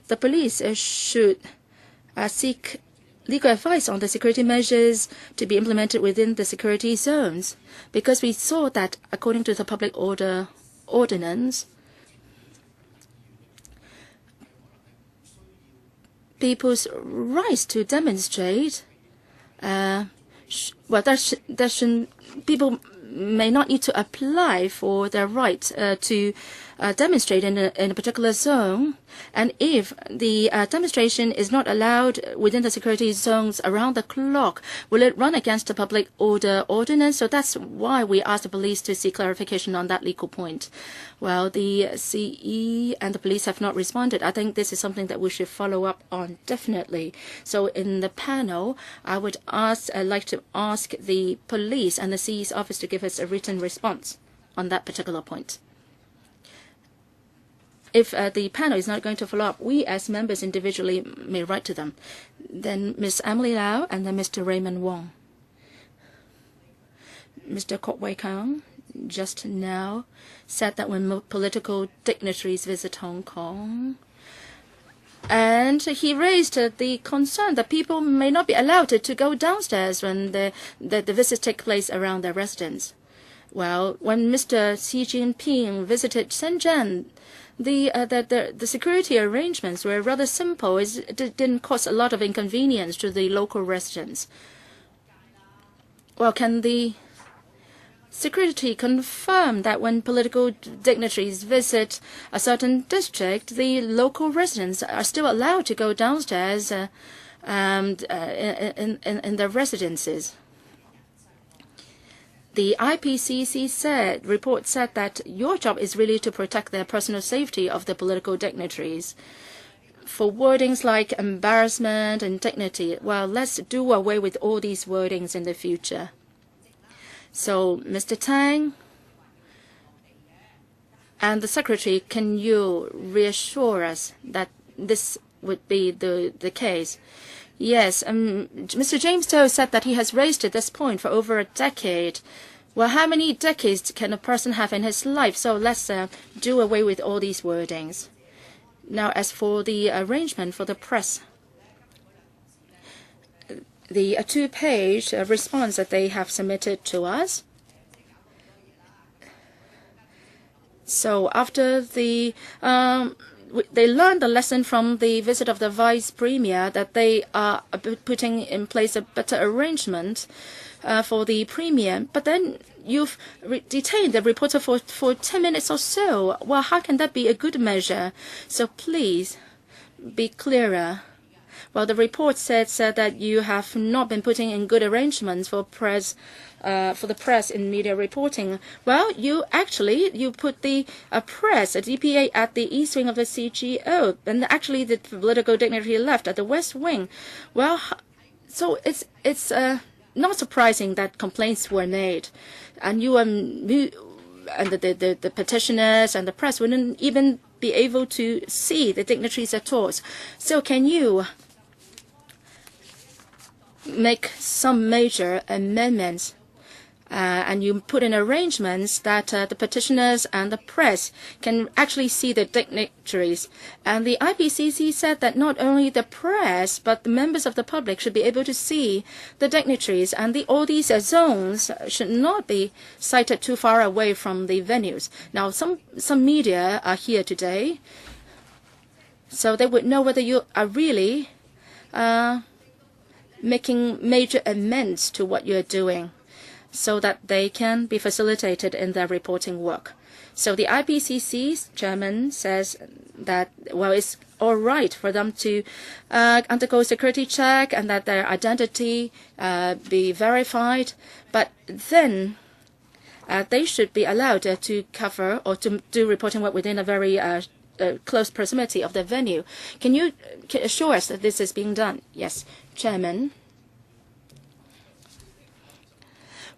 the police should seek legal advice on the security measures to be implemented within the security zones, because we saw that according to the public order ordinance, people's rights to demonstrate, people may not need to apply for their right to demonstrate in a particular zone. And if the demonstration is not allowed within the security zones around the clock, will it run against the public order ordinance? So that's why we asked the police to seek clarification on that legal point. Well, the CE and the police have not responded. I think this is something that we should follow up on definitely. So in the panel, I'd like to ask the police and the CE's office to give us a written response on that particular point. If the panel is not going to follow up, we as members individually may write to them. Then Ms. Emily Lau and then Mr. Raymond Wong. Mr. Kwok-him just now said that when political dignitaries visit Hong Kong, and he raised the concern that people may not be allowed to go downstairs when the visits take place around their residence. Well, when Mr. Xi Jinping visited Shenzhen, the security arrangements were rather simple. It didn't cause a lot of inconvenience to the local residents. Well, can the security confirm that when political dignitaries visit a certain district, the local residents are still allowed to go downstairs in their residences? The IPCC report said that your job is really to protect the personal safety of the political dignitaries. For wordings like embarrassment and dignity, well, let's do away with all these wordings in the future. So, Mr. Tang and the Secretary, can you reassure us that this would be the case? Yes, Mr. James Doe said that he has raised this point for over a decade. Well, how many decades can a person have in his life? So let's do away with all these wordings. Now, as for the arrangement for the press, the two-page response that they have submitted to us. So after they learned the lesson from the visit of the Vice Premier that they are putting in place a better arrangement for the Premier. But then you've detained the reporter for 10 minutes or so. Well, how can that be a good measure? So please be clearer. Well, the report said that you have not been putting in good arrangements for the press in media reporting. Well, you put the press, a DPA, at the east wing of the CGO, and actually the political dignitary left at the west wing. Well, so it's not surprising that complaints were made, and you and the petitioners and the press wouldn't even be able to see the dignitaries at all. So can you make some major amendments and you put in arrangements that the petitioners and the press can actually see the dignitaries. And the IPCC said that not only the press but the members of the public should be able to see the dignitaries, and all these zones should not be sited too far away from the venues. Now, some media are here today, so they would know whether you are really making major amends to what you're doing. so that they can be facilitated in their reporting work. So the IPCC's chairman says that, well, it's all right for them to undergo security check and that their identity be verified, but then they should be allowed to cover or to do reporting work within a very close proximity of the venue. Can you assure us that this is being done? Yes, Chairman.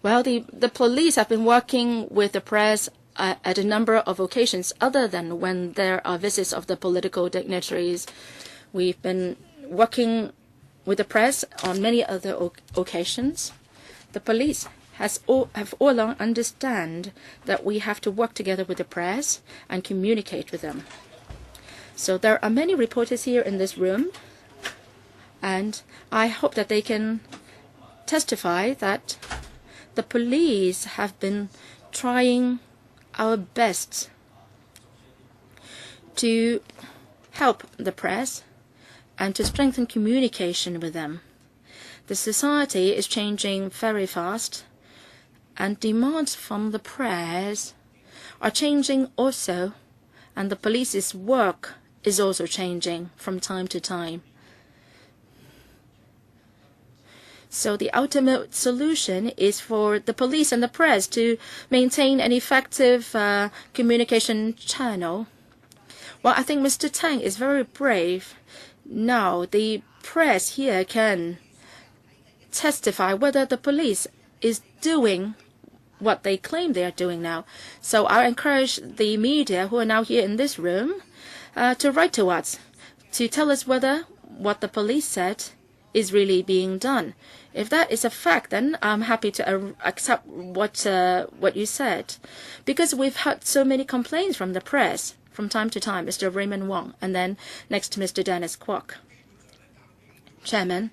Well, the police have been working with the press at a number of occasions other than when there are visits of the political dignitaries. We've been working with the press on many other occasions. The police have all along understand that we have to work together with the press and communicate with them. So there are many reporters here in this room, and I hope that they can testify that the police have been trying our best to help the press and to strengthen communication with them. The society is changing very fast, and demands from the press are changing also, and the police's work is also changing from time to time. So the ultimate solution is for the police and the press to maintain an effective communication channel. Well, I think Mr. Tang is very brave. Now the press here can testify whether the police is doing what they claim they are doing now. So I encourage the media who are now here in this room to write to us, to tell us whether what the police said is really being done. If that is a fact, then I'm happy to accept what you said, because we've had so many complaints from the press from time to time. Mr. Raymond Wong, and then next to Mr. Dennis KWOK. Chairman,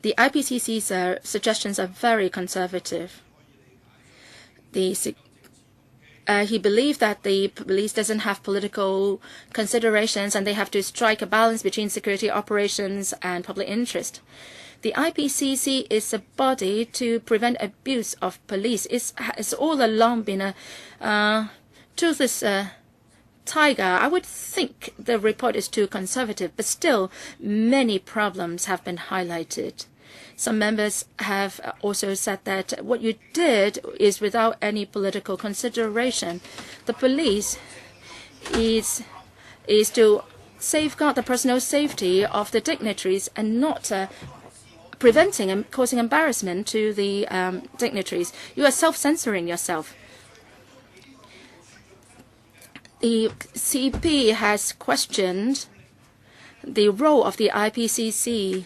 the IPCC's suggestions are very conservative. He believes that the police doesn't have political considerations and they have to strike a balance between security operations and public interest. The IPCC is a body to prevent abuse of police. It's all along been a toothless tiger. I would think the report is too conservative, but still many problems have been highlighted. Some members have also said that what you did is without any political consideration. The police is to safeguard the personal safety of the dignitaries and not preventing and causing embarrassment to the dignitaries. You are self-censoring yourself. The CP has questioned the role of the IPCC.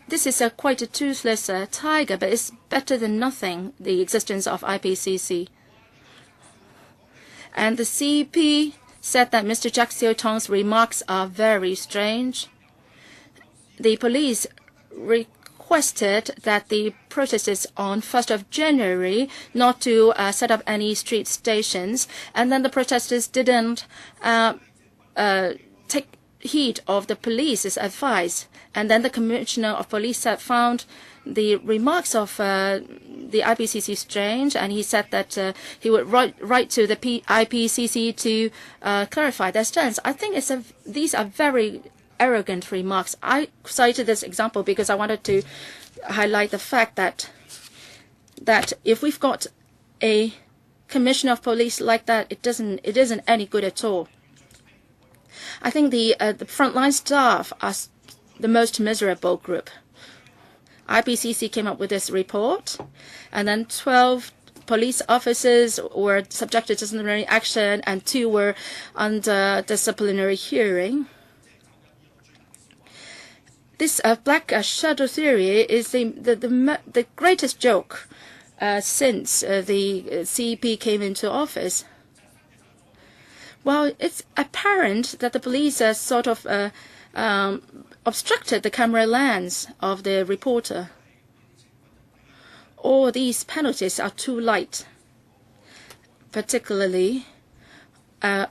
This is quite a toothless tiger, but it's better than nothing, the existence of IPCC. And the CP said that Mr. Jack Xiu-tong's remarks are very strange. The police requested that the protesters on 1st of January not to set up any street stations, and then the protesters didn't take heed of the police's advice. And then the Commissioner of Police found the remarks of the IPCC strange, and he said that he would write to the IPCC to clarify their stance. I think these are very arrogant remarks. I cited this example because I wanted to highlight the fact that if we've got a Commissioner of Police like that, it isn't any good at all. I think the frontline staff are the most miserable group. IPCC came up with this report, and then 12 police officers were subjected to disciplinary action, and 2 were under disciplinary hearing. This black shadow theory is the greatest joke since the CEP came into office. Well, it's apparent that the police sort of obstructed the camera lens of the reporter. All these penalties are too light, particularly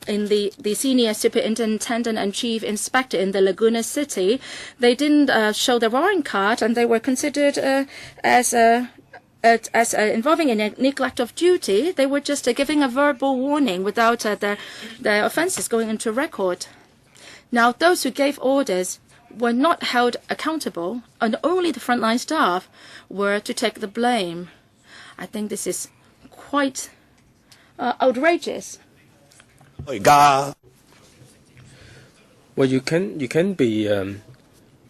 in the senior superintendent and chief inspector in the Laguna City. They didn't show the warrant card, and they were considered as it as involving in a neglect of duty, they were just giving a verbal warning without the offences going into record. Now, those who gave orders were not held accountable, and only the frontline staff were to take the blame. I think this is quite outrageous. Well, you can be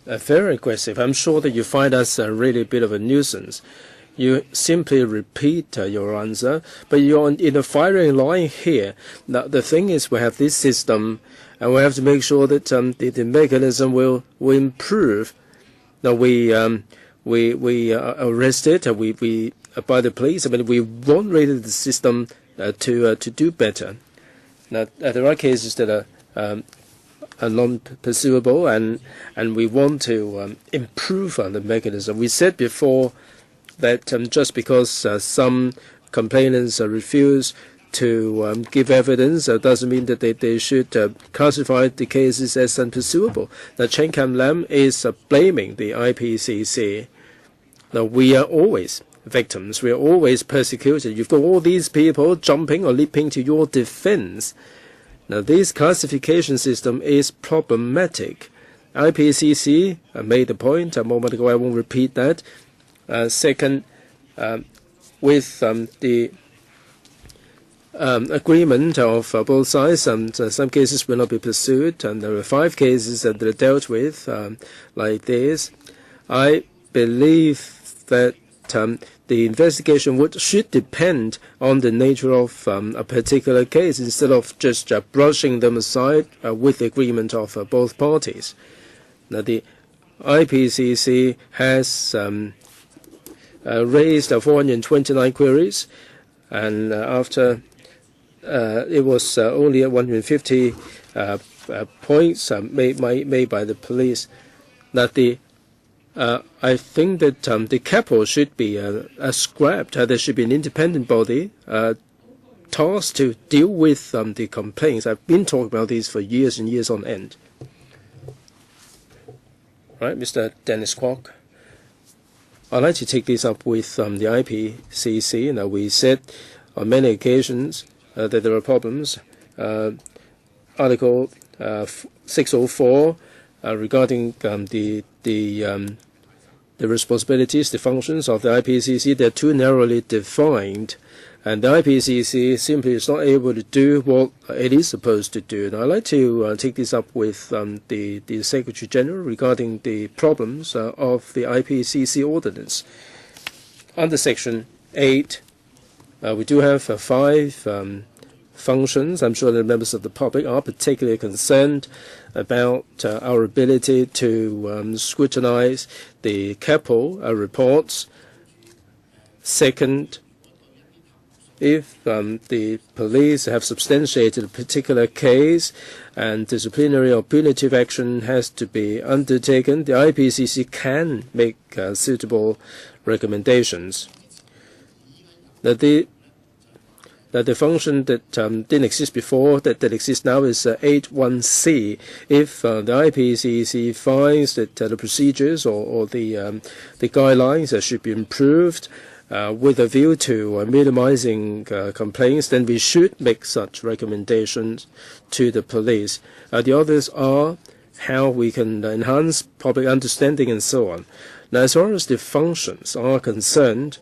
very aggressive. I'm sure that you find us really a bit of a nuisance. You simply repeat your answer, but you're in the firing line here. Now, the thing is, we have this system, and we have to make sure that the mechanism will improve. Now, we arrested we by the police, but we want really the system to do better. Now, there are cases that are non-pursuable, and we want to improve on the mechanism. We said before that just because some complainants refuse to give evidence doesn't mean that they should classify the cases as unpursuable. Now, Chen Kam-lam is blaming the IPCC. Now, we are always victims. We are always persecuted. You've got all these people jumping or leaping to your defense. Now, this classification system is problematic. IPCC made the point a moment ago. I won't repeat that. Second, with the agreement of both sides, some cases will not be pursued, and there are 5 cases that are dealt with like this. I believe that the investigation should depend on the nature of a particular case instead of just brushing them aside with the agreement of both parties. Now, the IPCC has raised 429 queries, and after it was only 150 points made by the police. That I think that the capital should be scrapped. There should be an independent body tasked to deal with the complaints. I've been talking about these for years and years on end. Right, Mr. Dennis KWOK. I'd like to take this up with the IPCC. Now, we said on many occasions that there are problems. Article 604 regarding the responsibilities, the functions of the IPCC, they're too narrowly defined, and the IPCC simply is not able to do what it is supposed to do. Now, I'd like to take this up with the Secretary General regarding the problems of the IPCC ordinance. Under Section 8, we do have 5 functions. I'm sure the members of the public are particularly concerned about our ability to scrutinize the CAPO reports. Second, if the police have substantiated a particular case and disciplinary or punitive action has to be undertaken, the IPCC can make suitable recommendations. That the function that didn't exist before, that exists now, is 8.1c. If the IPCC finds that the procedures or the guidelines should be improved with a view to minimizing complaints, then we should make such recommendations to the police. The others are how we can enhance public understanding and so on. Now, as far as the functions are concerned,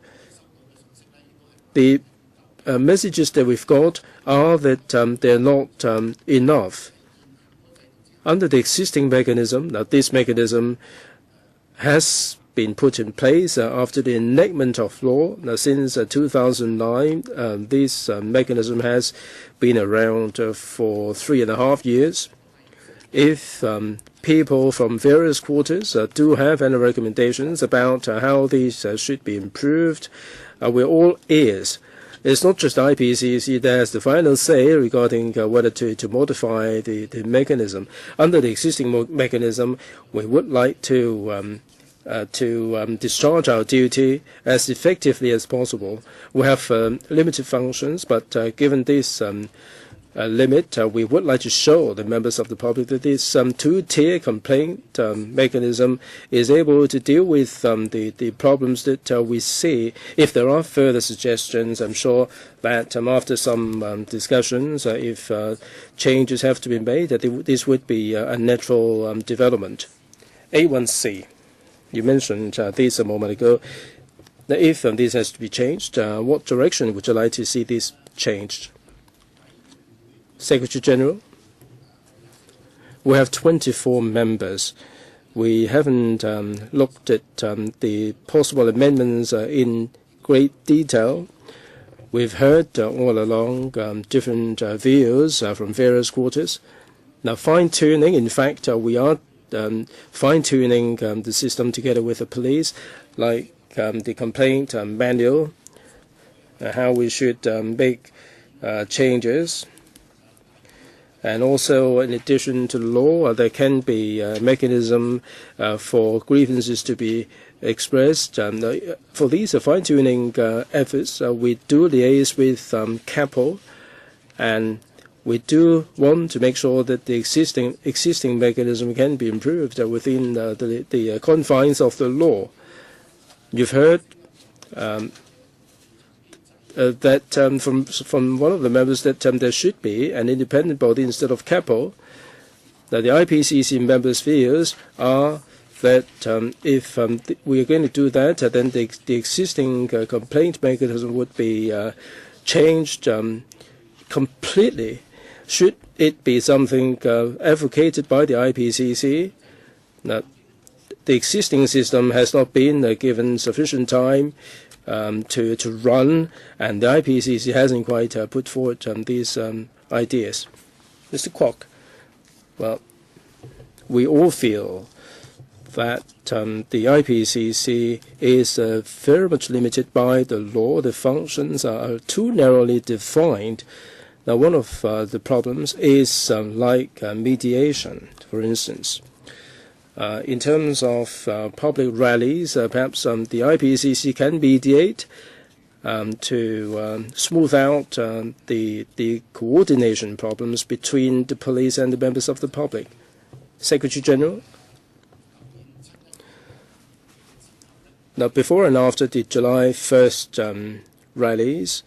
the messages that we've got are that they're not enough. Under the existing mechanism, now this mechanism has been put in place after the enactment of law. Now, since 2009, this mechanism has been around for 3.5 years. If people from various quarters do have any recommendations about how these should be improved, we're all ears. It's not just IPCC that has the final say regarding whether to modify the mechanism. Under the existing mechanism, we would like to discharge our duty as effectively as possible. We have limited functions, but given this limit, we would like to show the members of the public that this two-tier complaint mechanism is able to deal with the problems that we see. If there are further suggestions, I'm sure that after some discussions, if changes have to be made, that this would be a natural development. A1C, you mentioned this a moment ago. Now, if this has to be changed, what direction would you like to see this changed? Secretary General, we have 24 members. We haven't looked at the possible amendments in great detail. We've heard all along different views from various quarters. Now, fine-tuning, in fact, we are fine-tuning the system together with the police, like the complaint manual, how we should make changes. And also, in addition to the law, there can be a mechanism for grievances to be expressed. For these fine-tuning efforts, we do liaise with CAPO, and we do want to make sure that the existing mechanism can be improved within the confines of the law. You've heard that from one of the members that there should be an independent body instead of CAPO. Now, the IPCC members' views are that if we are going to do that, then the existing complaint mechanism would be changed completely. Should it be something advocated by the IPCC? Now, the existing system has not been given sufficient time to run, and the IPCC hasn't quite put forward these ideas. Mr. KWOK, well, we all feel that the IPCC is very much limited by the law. The functions are too narrowly defined. Now, one of the problems is like mediation, for instance. In terms of public rallies, perhaps the IPCC can mediate to smooth out the coordination problems between the police and the members of the public. Secretary General? Now, before and after the July 1st rallies,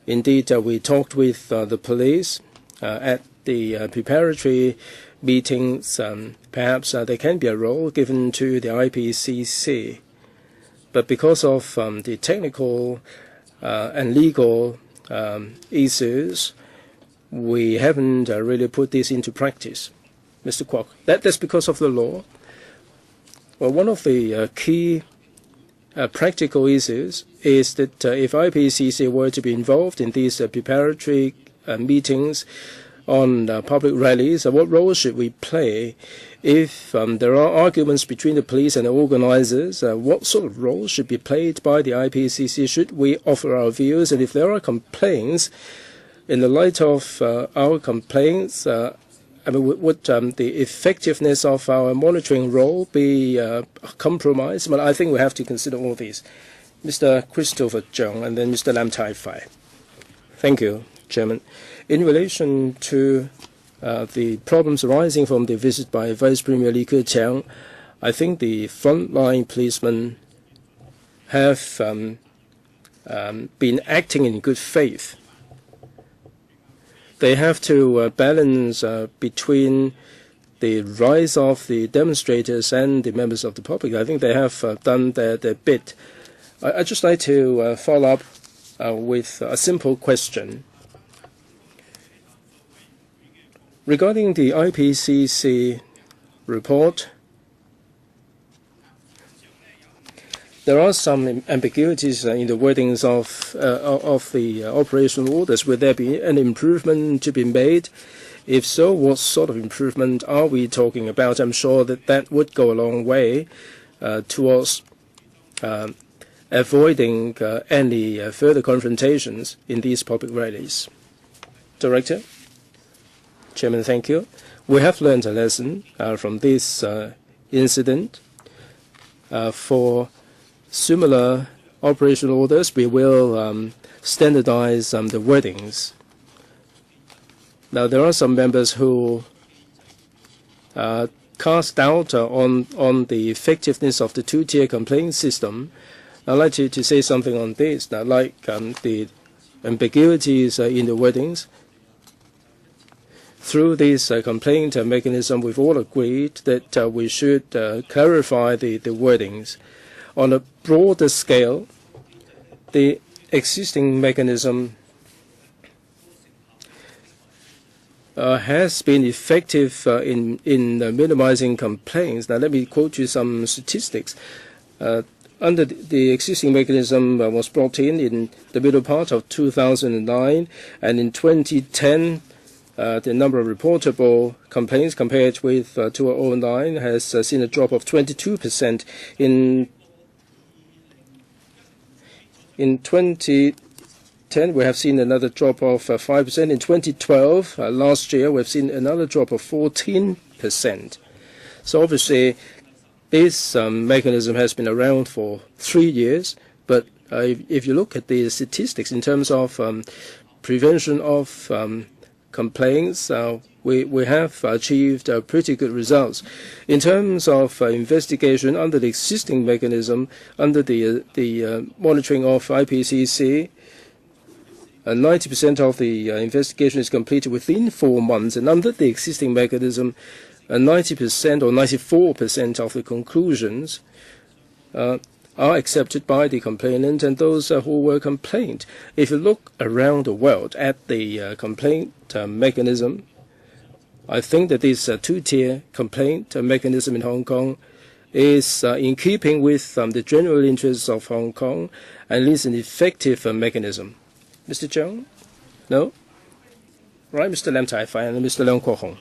indeed, we talked with the police at the preparatory meetings. Perhaps there can be a role given to the IPCC. But because of the technical and legal issues, we haven't really put this into practice. Mr. KWOK, that's because of the law. Well, one of the key practical issues is that if IPCC were to be involved in these preparatory meetings on public rallies, what role should we play? If there are arguments between the police and the organizers, what sort of role should be played by the IPCC? Should we offer our views? And if there are complaints, in the light of our complaints, would the effectiveness of our monitoring role be compromised? But I think we have to consider all these. Mr. Christopher Chung and then Mr. Lam Tai Fai. Thank you, Chairman. In relation to the problems arising from the visit by Vice Premier Li Keqiang, I think the frontline policemen have been acting in good faith. They have to balance between the rise of the demonstrators and the members of the public. I think they have done their bit. I'd just like to follow up with a simple question. Regarding the IPCC report, there are some ambiguities in the wordings of the operational orders. Will there be an improvement to be made? If so, what sort of improvement are we talking about? I'm sure that would go a long way towards avoiding any further confrontations in these public rallies. Director? Chairman, thank you. We have learned a lesson from this incident. For similar operational orders, we will standardize the wordings. Now, there are some members who cast doubt on the effectiveness of the two-tier complaint system. I'd like to say something on this. Now, like the ambiguities in the wordings, through this complaint mechanism, we've all agreed that we should clarify the wordings. On a broader scale, the existing mechanism has been effective in minimizing complaints. Now, let me quote you some statistics. Under the existing mechanism was brought in the middle part of 2009, and in 2010, the number of reportable complaints compared with 2009 has seen a drop of 22%. In 2010, we have seen another drop of 5%. In 2012, last year, we've seen another drop of 14%. So obviously, this mechanism has been around for 3 years, but if you look at the statistics in terms of prevention of complaints, we have achieved pretty good results. In terms of investigation under the existing mechanism, under the monitoring of IPCC, 90% of the investigation is completed within 4 months, and under the existing mechanism, 90% or 94% of the conclusions are accepted by the complainant and those who were complained. If you look around the world at the complaint mechanism, I think that this two-tier complaint mechanism in Hong Kong is in keeping with the general interests of Hong Kong, and is an effective mechanism. Mr. Cheung? No? Right, Mr. Lam Tai-fai and Mr. Leung Kwok-him.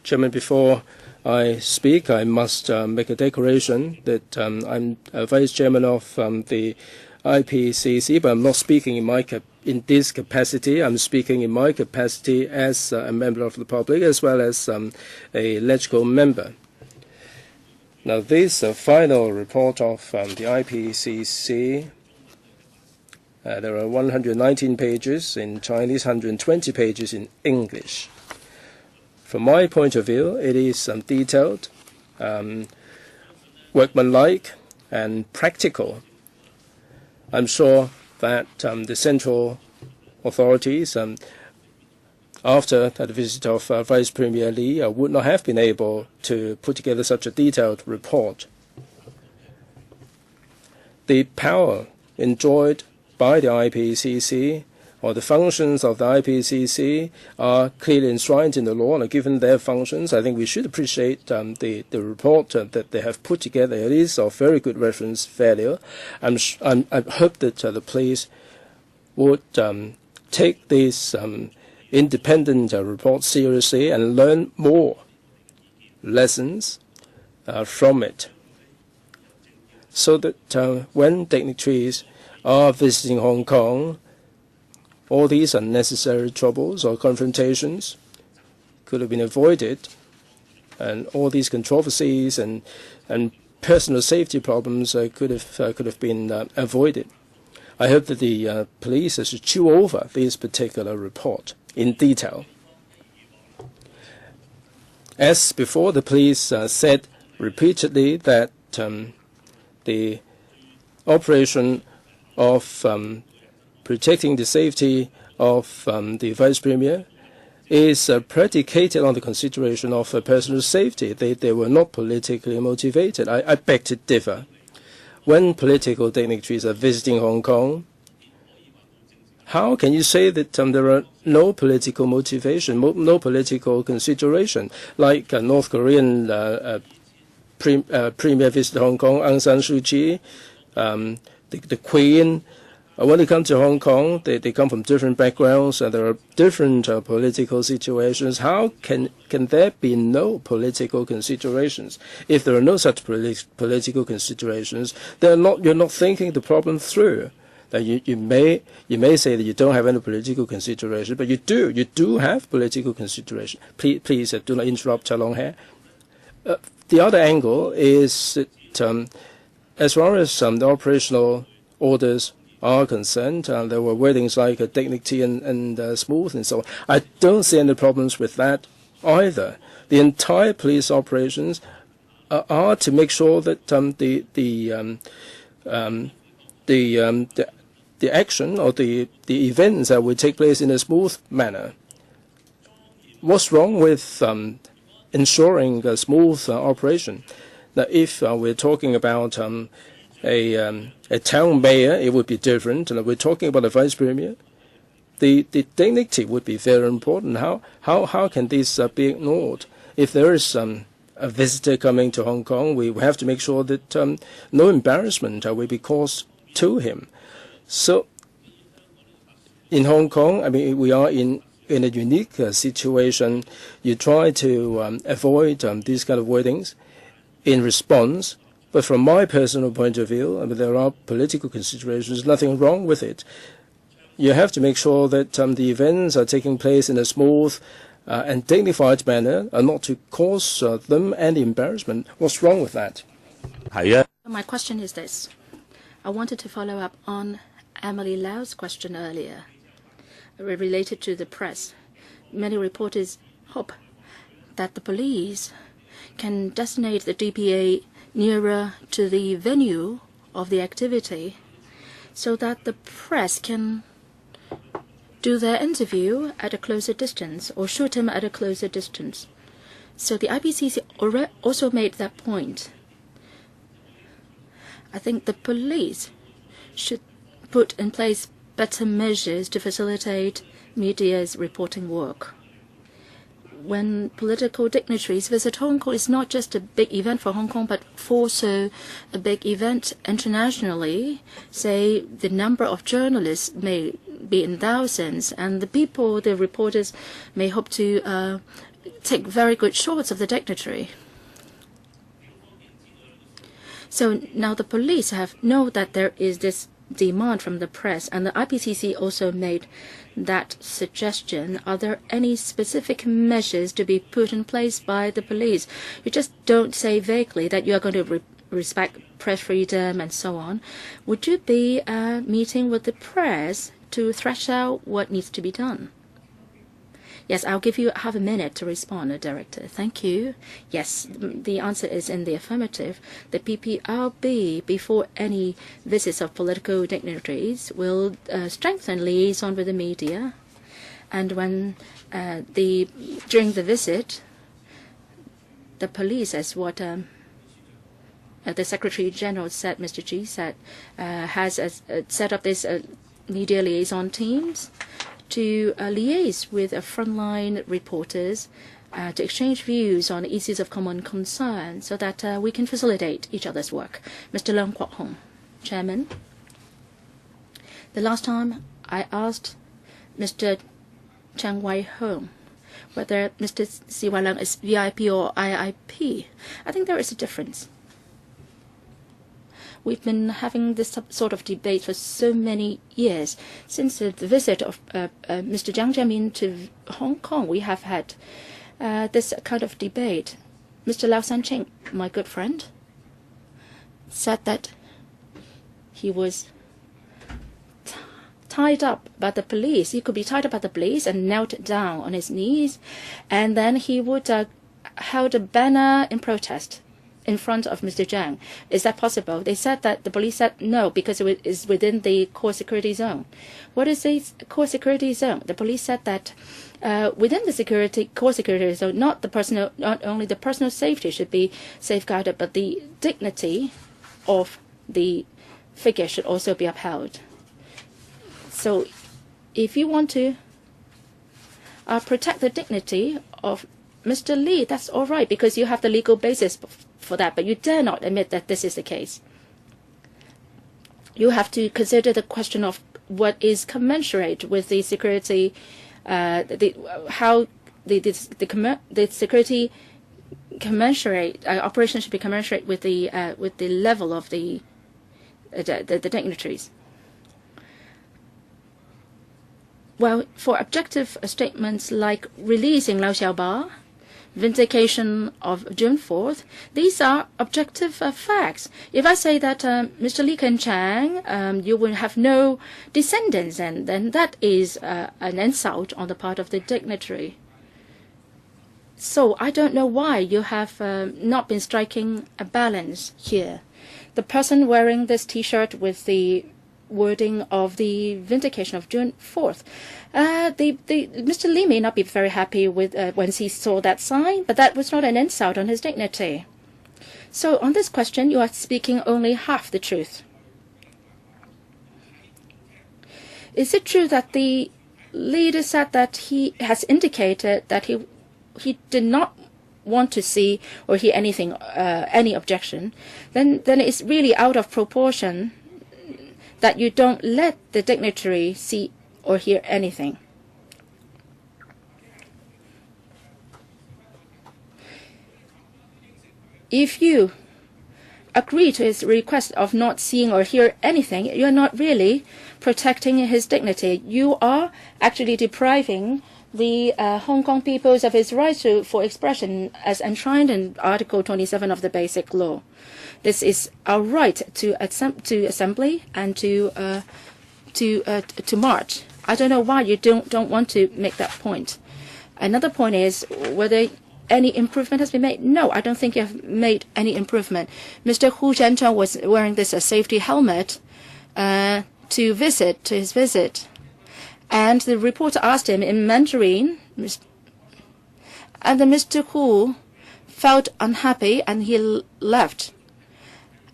Chairman, before I speak, I must make a declaration that I'm Vice Chairman of the IPCC, but I'm not speaking in this capacity. I'm speaking in my capacity as a member of the public as well as a legislative member. Now, this final report of the IPCC, there are 119 pages in Chinese, 120 pages in English. From my point of view, it is detailed, workmanlike, and practical. I'm sure that the central authorities, after the visit of Vice Premier Lee, would not have been able to put together such a detailed report. The power enjoyed by the IPCC, or the functions of the IPCC, are clearly enshrined in the law, and given their functions, I think we should appreciate the report that they have put together. It is of very good reference value. I hope that the police would take this independent report seriously and learn more lessons from it, so that when dignitaries are visiting Hong Kong, all these unnecessary troubles or confrontations could have been avoided, and all these controversies and personal safety problems could have been avoided. I hope that the police should chew over this particular report in detail. As before, the police said repeatedly that the operation of protecting the safety of the Vice Premier is predicated on the consideration of personal safety. They were not politically motivated. I beg to differ. When political dignitaries are visiting Hong Kong, how can you say that there are no political motivation, no political consideration? Like North Korean Premier visited Hong Kong, Aung San Suu Kyi, the Queen. When they come to Hong Kong, they come from different backgrounds, and there are different political situations. How can there be no political considerations? If there are no such political considerations, you're not thinking the problem through. That you may say that you don't have any political consideration, but you do have political consideration. Please do not interrupt Long Hair. The other angle is that as far as the operational orders are concerned. There were wordings like dignity and smooth and so on. I don't see any problems with that either. The entire police operations are to make sure that the action or the events will take place in a smooth manner. What's wrong with ensuring a smooth operation? Now, if we're talking about a town mayor, it would be different. And we're talking about a vice premier. The dignity would be very important. How can this be ignored? If there is a visitor coming to Hong Kong, we have to make sure that no embarrassment will be caused to him. So in Hong Kong, I mean, we are in a unique situation. You try to avoid these kind of wordings in response. But from my personal point of view, I mean, there are political considerations, nothing wrong with it. You have to make sure that the events are taking place in a smooth and dignified manner, and not to cause them any embarrassment. What's wrong with that? My question is this. I wanted to follow up on Emily Lau's question earlier, related to the press. Many reporters hope that the police can designate the DPA nearer to the venue of the activity so that the press can do their interview at a closer distance or shoot him at a closer distance. So the IPCC also made that point. I think the police should put in place better measures to facilitate media's reporting work. When political dignitaries visit Hong Kong, it's not just a big event for Hong Kong, but also a big event internationally. Say the number of journalists may be in thousands, and the reporters may hope to take very good shots of the dignitary. So now the police know that there is this demand from the press, and the IPCC also made that suggestion. Are there any specific measures to be put in place by the police? You just don't say vaguely that you are going to respect press freedom and so on. Would you be meeting with the press to thresh out what needs to be done? Yes, I'll give you half a minute to respond, Director. Thank you. Yes, the answer is in the affirmative. The PPRB, before any visits of political dignitaries, will strengthen liaison with the media. And when during the visit, the police, as what the Secretary General said, Mr. G said, has set up this media liaison teams to liaise with frontline reporters to exchange views on issues of common concern so that we can facilitate each other's work. Mr. Leung Kwok-him, Chairman. The last time I asked Mr. Chang Wai-hung whether Mr. Si Wai Leung is VIP or IIP. I think there is a difference. We've been having this sort of debate for so many years. Since the visit of Mr. Jiang Zemin to Hong Kong, we have had this kind of debate. Mr. Lau Sanqing, my good friend, said that he was tied up by the police. He could be tied up by the police and knelt down on his knees, and then he would hold a banner in protest in front of Mr. Jiang. Is that possible? They said that the police said no, because it is within the core security zone. What is the core security zone? The police said that within the core security zone, not only the personal safety should be safeguarded, but the dignity of the figure should also be upheld. So if you want to protect the dignity of Mr. Lee, that's all right, because you have the legal basis for that, but you dare not admit that this is the case. You have to consider the question of what is commensurate with the security, how the security commensurate operation should be commensurate with the level of the dignitaries. Well, for objective statements like releasing Lau Xiaoba, vindication of June 4th, these are objective facts. If I say that Mr. Li Keqiang, you will have no descendants, and then that is an insult on the part of the dignitary. So I don't know why you have not been striking a balance here. The person wearing this T-shirt with the wording of the vindication of June 4th. Mr. Li may not be very happy with when he saw that sign, but that was not an insult on his dignity. So on this question, you are speaking only half the truth. Is it true that the leader said that he has indicated that he did not want to see or hear anything, any objection? Then it's really out of proportion that you don't let the dignitary see or hear anything. If you agree to his request of not seeing or hear anything, you're not really protecting his dignity. You are actually depriving the Hong Kong peoples of his right for expression as enshrined in Article 27 of the Basic Law. This is our right to assembly and to march. I don't know why you don't want to make that point. Another point is whether any improvement has been made. No, I don't think you have made any improvement. Mr. Hu Zhenzhou was wearing this safety helmet to his visit. And the reporter asked him in Mandarin, and Mr. Hu felt unhappy and he left.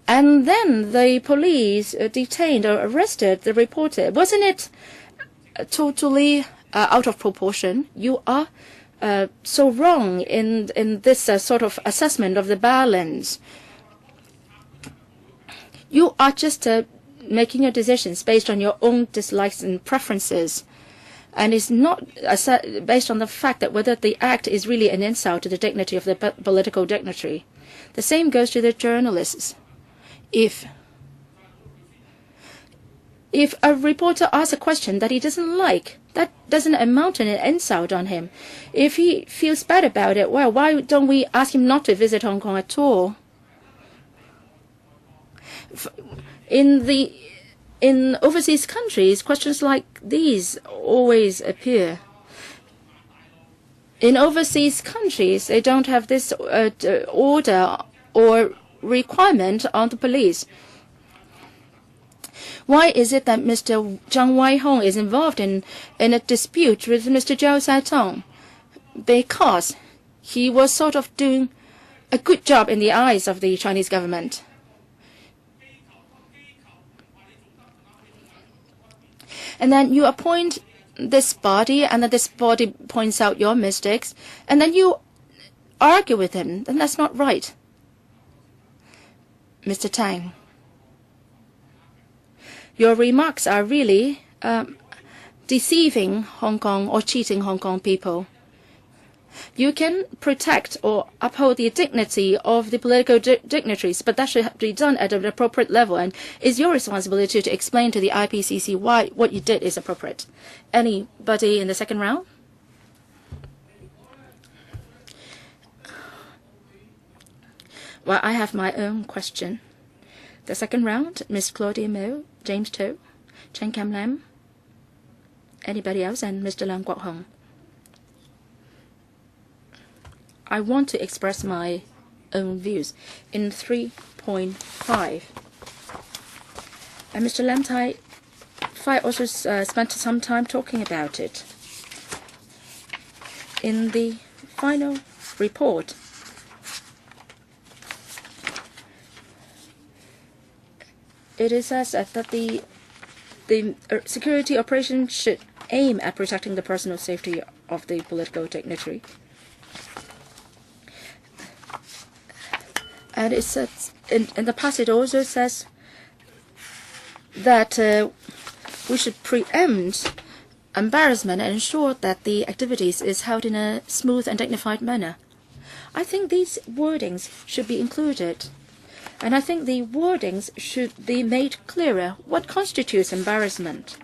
And then the police detained or arrested the reporter. Wasn't it totally out of proportion? You are so wrong in this sort of assessment of the balance. You are just making your decisions based on your own dislikes and preferences. And it's not based on the fact that whether the act is really an insult to the dignity of the political dignitary. The same goes to the journalists. If a reporter asks a question that he doesn't like, that doesn't amount to an insult on him. If he feels bad about it, well, why don't we ask him not to visit Hong Kong at all? In overseas countries, questions like these always appear. In overseas countries, they don't have this order or requirement on the police. Why is it that Mr. Zhang Weihong is involved in a dispute with Mr. Zhao Saitong? Because he was sort of doing a good job in the eyes of the Chinese government. And then you appoint this body, and then this body points out your mistakes, and then you argue with him. Then that's not right. Mr. Tang, your remarks are really deceiving Hong Kong or cheating Hong Kong people. You can protect or uphold the dignity of the political dignitaries, but that should be done at an appropriate level, and it's your responsibility to explain to the IPCC why what you did is appropriate. Anybody in the second round? Well, I have my own question. The second round, Miss Claudia Mo, James To, Chen Kam Lam, anybody else, and Mr. Leung Kwok-him. I want to express my own views in 3.5. And Mr. Lam Tai Fai also spent some time talking about it. In the final report, it is says that the security operation should aim at protecting the personal safety of the political dignitary. And it says in the past, it also says that we should preempt embarrassment and ensure that the activities is held in a smooth and dignified manner. I think these wordings should be included. And I think the wordings should be made clearer. What constitutes embarrassment?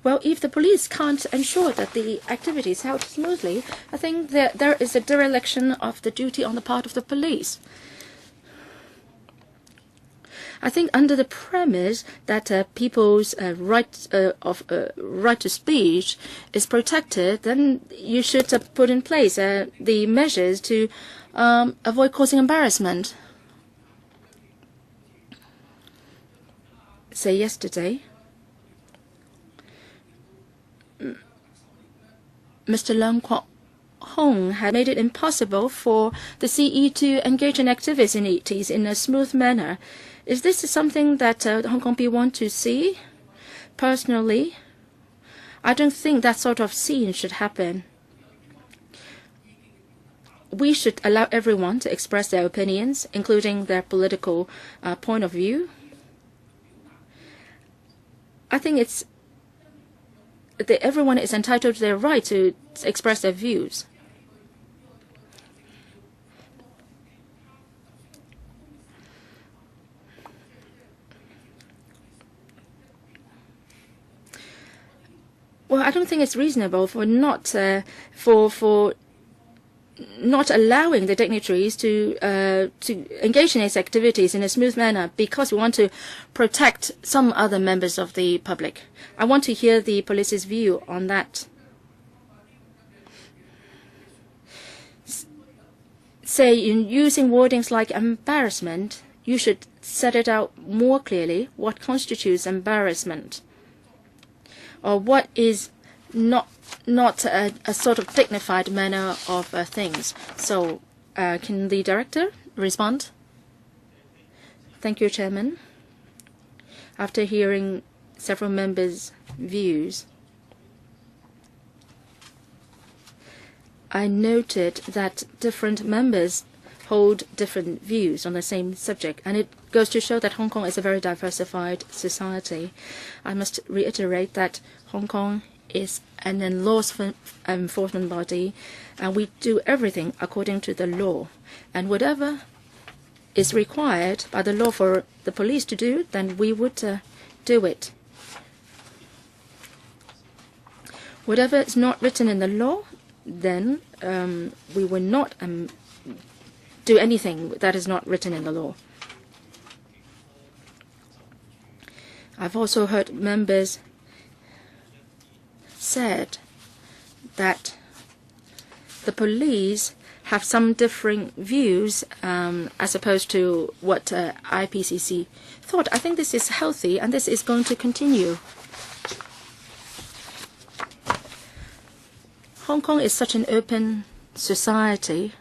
Well, if the police can't ensure that the activity is held smoothly, I think that there is a dereliction of the duty on the part of the police. I think under the premise that people's right to speech is protected, then you should put in place the measures to avoid causing embarrassment. Say yesterday, Mr. Kwok-him had made it impossible for the CE to engage in activities in a smooth manner. Is this something that Hong Kong people want to see? Personally, I don't think that sort of scene should happen. We should allow everyone to express their opinions, including their political point of view. I think everyone is entitled to their right to express their views. Well, I don't think it's reasonable for not allowing the dignitaries to engage in these activities in a smooth manner because we want to protect some other members of the public. I want to hear the police's view on that. Say, in using wordings like embarrassment, you should set it out more clearly what constitutes embarrassment, or what is not a sort of dignified manner of things. So, can the director respond? Thank you, Chairman. After hearing several members' views, I noted that different members hold different views on the same subject, and it goes to show that Hong Kong is a very diversified society. I must reiterate that Hong Kong is an law enforcement body, and we do everything according to the law. And whatever is required by the law for the police to do, then we would do it. Whatever is not written in the law, then we will not do anything that is not written in the law. I've also heard members said that the police have some differing views as opposed to what IPCC thought. I think this is healthy, and this is going to continue. Hong Kong is such an open society.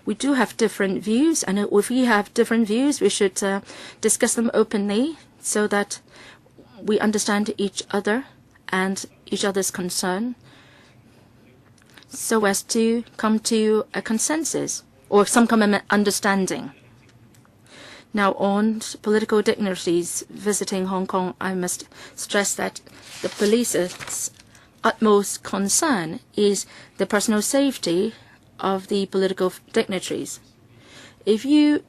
We do have different views, and if we have different views, we should discuss them openly so that we understand each other and each other's concern, so as to come to a consensus or some common understanding. Now, on political dignitaries visiting Hong Kong, I must stress that the police's utmost concern is the personal safety of the political dignitaries. If you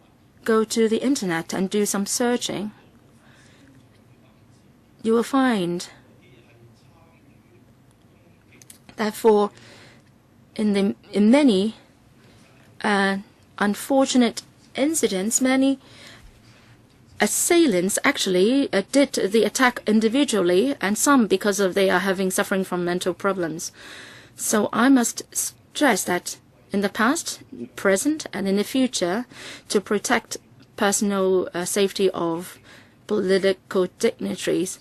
go to the internet and do some searching, you will find that in many unfortunate incidents, many assailants actually did the attack individually, and some because of they are suffering from mental problems. So I must stress that in the past, present, and in the future, to protect personal safety of political dignitaries,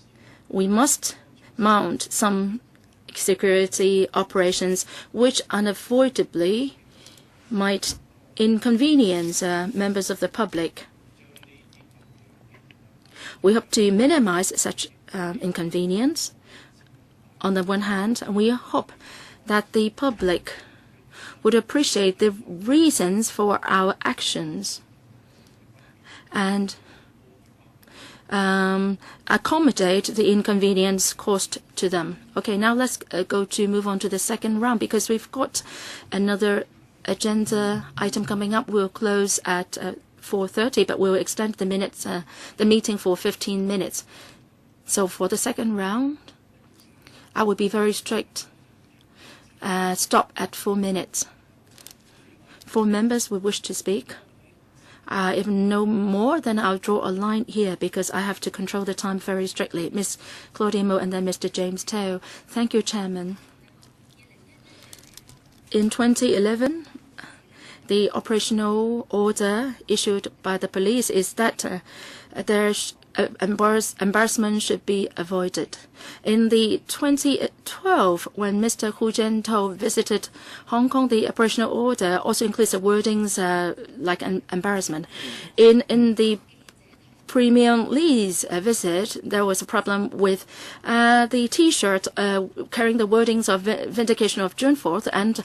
we must mount some security operations which unavoidably might inconvenience members of the public. We hope to minimize such inconvenience on the one hand, and we hope that the public would appreciate the reasons for our actions and accommodate the inconvenience caused to them. Okay, now let's move on to the second round, because we've got another agenda item coming up. We'll close at 4:30, but we'll extend the meeting for 15 minutes. So for the second round, I would be very strict. Stop at 4 minutes. 4 members who wish to speak. If no more, then I'll draw a line here because I have to control the time very strictly. Ms. Claudia Mo and then Mr. James Teo. Thank you, Chairman. In 2011, the operational order issued by the police is that embarrassment should be avoided. In the 2012, when Mr. Hu Jiantao visited Hong Kong, the operational order also includes the wordings like an embarrassment. In the Premium Lee's visit, there was a problem with the T-shirt carrying the wordings of vindication of June 4th. And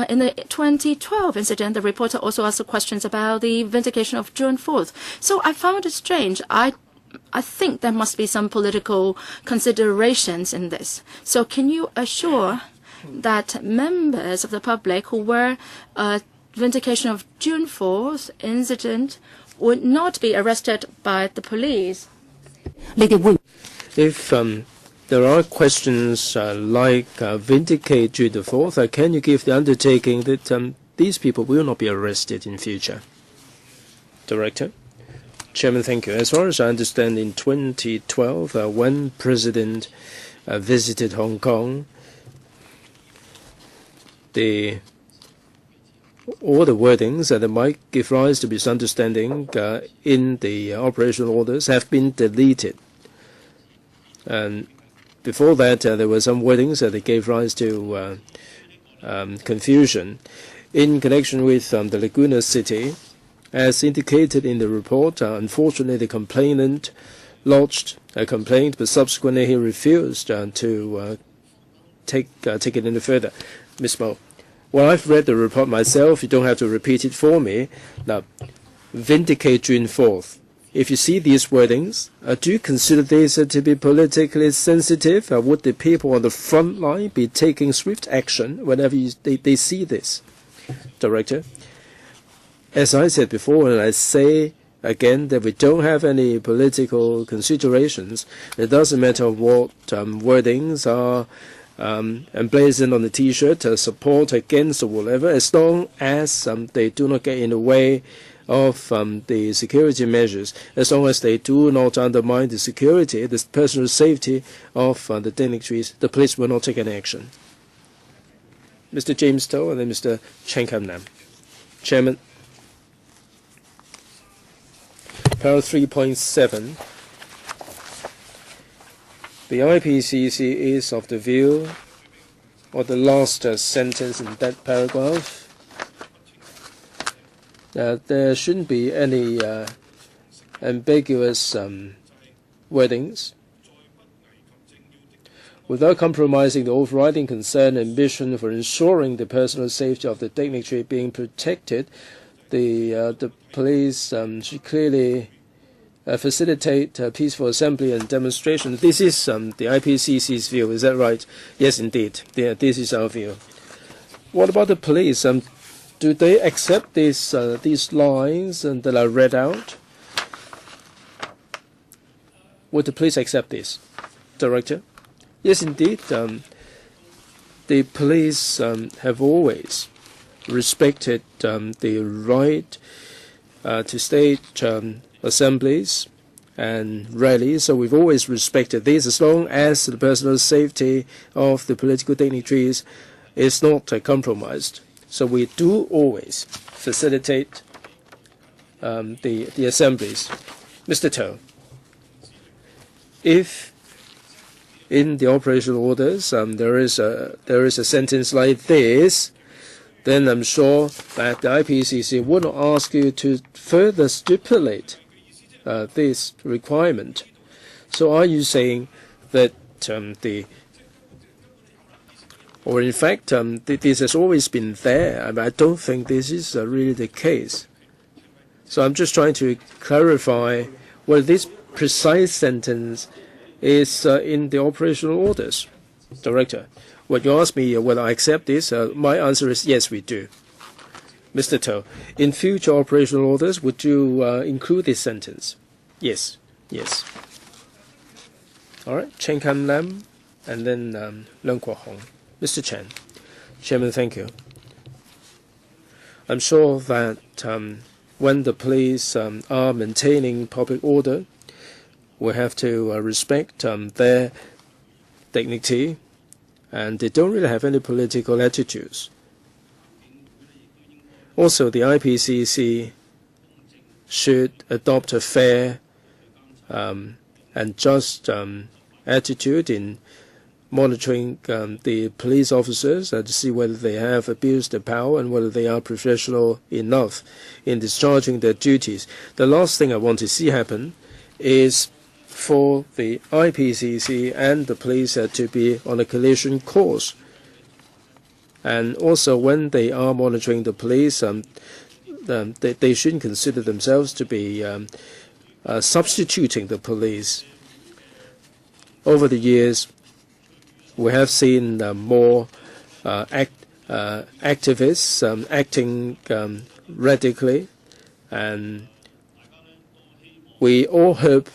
in the 2012 incident, the reporter also asked questions about the vindication of June 4th. So I found it strange. I think there must be some political considerations in this. So can you assure that members of the public who were vindication of June 4th incident would not be arrested by the police? If there are questions like vindicate June the 4th, can you give the undertaking that these people will not be arrested in future? Director? Chairman, thank you. As far as I understand, in 2012, when President visited Hong Kong, all the wordings that might give rise to misunderstanding in the operational orders have been deleted. And before that, there were some wordings that gave rise to confusion. In connection with the Laguna City, as indicated in the report, unfortunately the complainant lodged a complaint, but subsequently he refused to take it any further. Ms. Mo. Well, I've read the report myself. You don't have to repeat it for me. Now, vindicate June 4th. If you see these wordings, do you consider these to be politically sensitive? Would the people on the front line be taking swift action whenever they see this? Director? As I said before, and I say again that we don't have any political considerations. It doesn't matter what wordings are emblazoned on the T-shirt, support, against, or whatever, as long as they do not get in the way of the security measures, as long as they do not undermine the security, the personal safety of the dignitaries, the police will not take any action. Mr. James Teo and then Mr. Chen Kam-nam. Chairman, paragraph 3.7. The IPCC is of the view, or the last sentence in that paragraph, that there shouldn't be any ambiguous wordings. Without compromising the overriding concern and mission for ensuring the personal safety of the dignitary being protected, the police should clearly facilitate peaceful assembly and demonstration. This is the IPCC's view. Is that right? Yes, indeed. Yeah, this is our view. What about the police? Do they accept these lines that are read out? Would the police accept this? Director? Yes, indeed. The police have always respected the right to stage assemblies and rallies, so we've always respected this as long as the personal safety of the political dignitaries is not compromised. So we do always facilitate the assemblies. Mr. Teo, if in the operational orders there is a sentence like this, then I'm sure that the IPCC would not ask you to further stipulate this requirement. So are you saying that or in fact this has always been there? I don't think this is really the case. So I'm just trying to clarify whether this precise sentence is in the operational orders. Director, when you ask me whether I accept this, my answer is yes, we do. Mr. Teo, in future operational orders, would you include this sentence? Yes, yes. All right, Chen Kam-nam and then Leung Kwok-him. Mr. Chen. Chairman, thank you. I'm sure that when the police are maintaining public order, we have to respect their dignity, and they don't really have any political attitudes. Also, the IPCC should adopt a fair and just attitude in monitoring the police officers to see whether they have abused their power and whether they are professional enough in discharging their duties. The last thing I want to see happen is for the IPCC and the police to be on a collision course. And also, when they are monitoring the police, they shouldn't consider themselves to be substituting the police. Over the years, we have seen more activists acting radically, and we all hope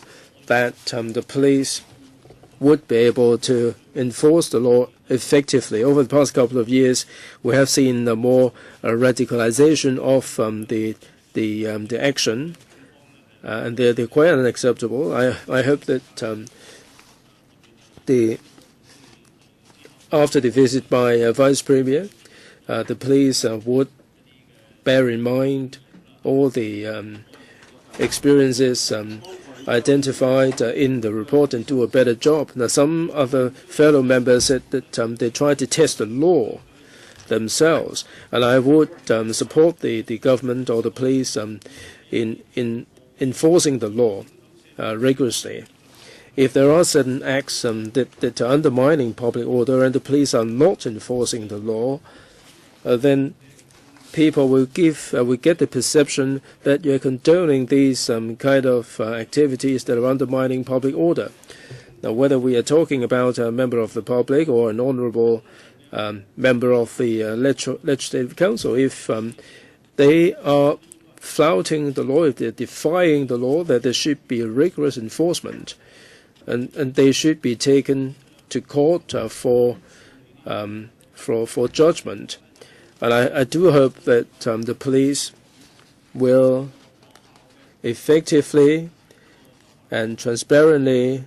that the police would be able to enforce the law effectively. Over the past couple of years, we have seen more radicalization of the action, and they're quite unacceptable. I hope that after the visit by Vice Premier, the police would bear in mind all the experiences identified in the report and do a better job. Now, some other fellow members said that they tried to test the law themselves, and I would support the government or the police in enforcing the law rigorously. If there are certain acts that are undermining public order and the police are not enforcing the law, then people will get the perception that you're condoning these kind of activities that are undermining public order. Now, whether we are talking about a member of the public or an honourable member of the Legislative Council, if they are flouting the law, if they're defying the law, that there should be a rigorous enforcement, and they should be taken to court for judgment. And I do hope that the police will effectively and transparently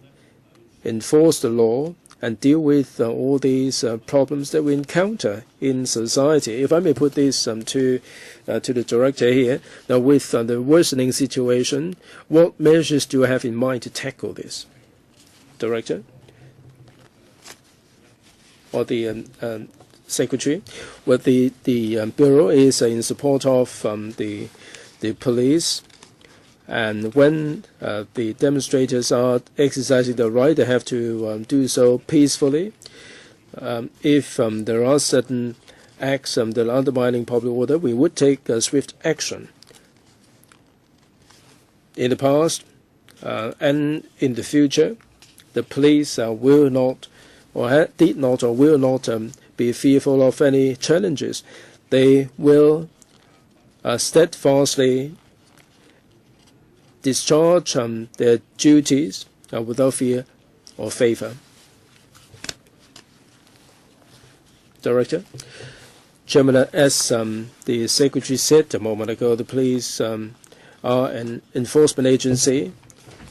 enforce the law and deal with all these problems that we encounter in society. If I may put this to the director here, now with the worsening situation, what measures do you have in mind to tackle this? Director? Or the Secretary? Well, the Bureau is in support of the police, and when the demonstrators are exercising their right, they have to do so peacefully. If there are certain acts that are undermining public order, we would take swift action. In the past and in the future, the police will not, or did not, or will not be fearful of any challenges. They will steadfastly discharge their duties without fear or favor. Director? Chairman, as the Secretary said a moment ago, the police are an enforcement agency.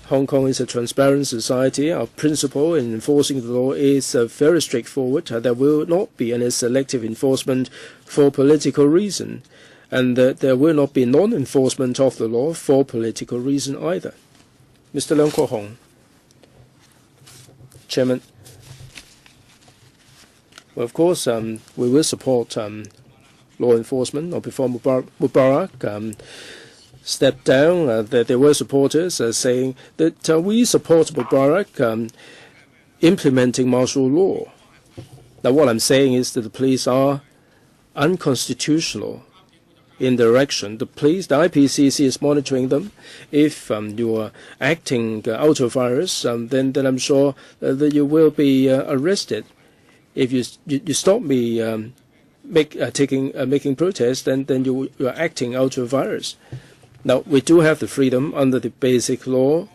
Hong Kong is a transparent society. Our principle in enforcing the law is very straightforward. There will not be any selective enforcement for political reason, and there will not be non-enforcement of the law for political reason either. Mr. Leung Kwok-him. Chairman. Well, of course, we will support law enforcement. Or before Mubarak stepped down, there were supporters saying that we support Mubarak implementing martial law. Now, what I'm saying is that the police are unconstitutional in their action. The police, the IPCC is monitoring them. If you are acting out of virus, then I'm sure that you will be arrested. If you stop me making protests, then you are acting out of virus. Now, we do have the freedom under the basic law,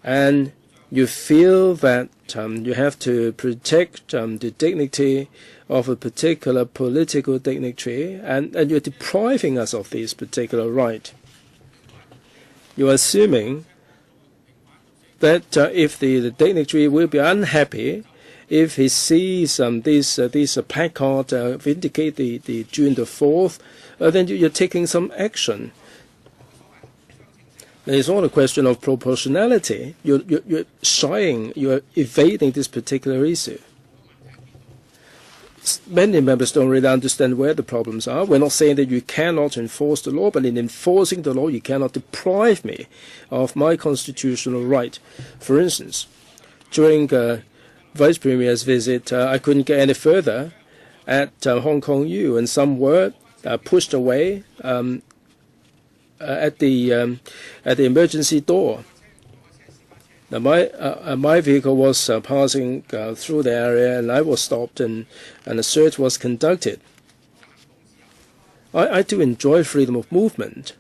and you feel that you have to protect the dignity of a particular political dignitary, and you're depriving us of this particular right. You're assuming that if the dignitary will be unhappy if he sees this placard vindicate the June the 4th, then you're taking some action. It's all a question of proportionality. You're shying, you're evading this particular issue. Many members don't really understand where the problems are. We're not saying that you cannot enforce the law, but in enforcing the law, you cannot deprive me of my constitutional right. For instance, during Vice Premier's visit, I couldn't get any further at Hong Kong U, and some were pushed away at the emergency door. Now, my vehicle was passing through the area, and I was stopped, and a search was conducted. I do enjoy freedom of movement.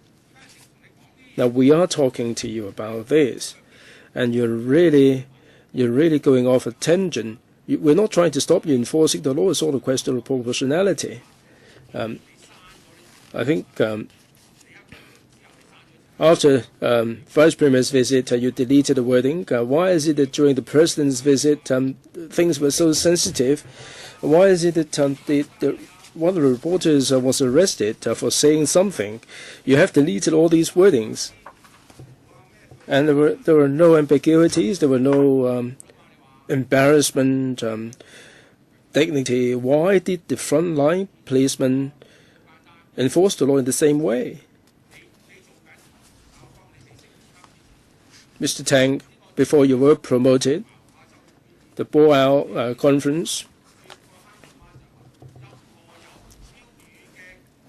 Now, we are talking to you about this, and you're really going off a tangent. We're not trying to stop you enforcing the law. It's all a question of proportionality. I think after Vice Premier's visit, you deleted the wording. Why is it that during the President's visit things were so sensitive? Why is it that one of the reporters was arrested for saying something? You have deleted all these wordings. And there were no ambiguities, there were no embarrassment, dignity. Why did the frontline policemen enforce the law in the same way? Mr. Tang, before you were promoted, the Boao conference,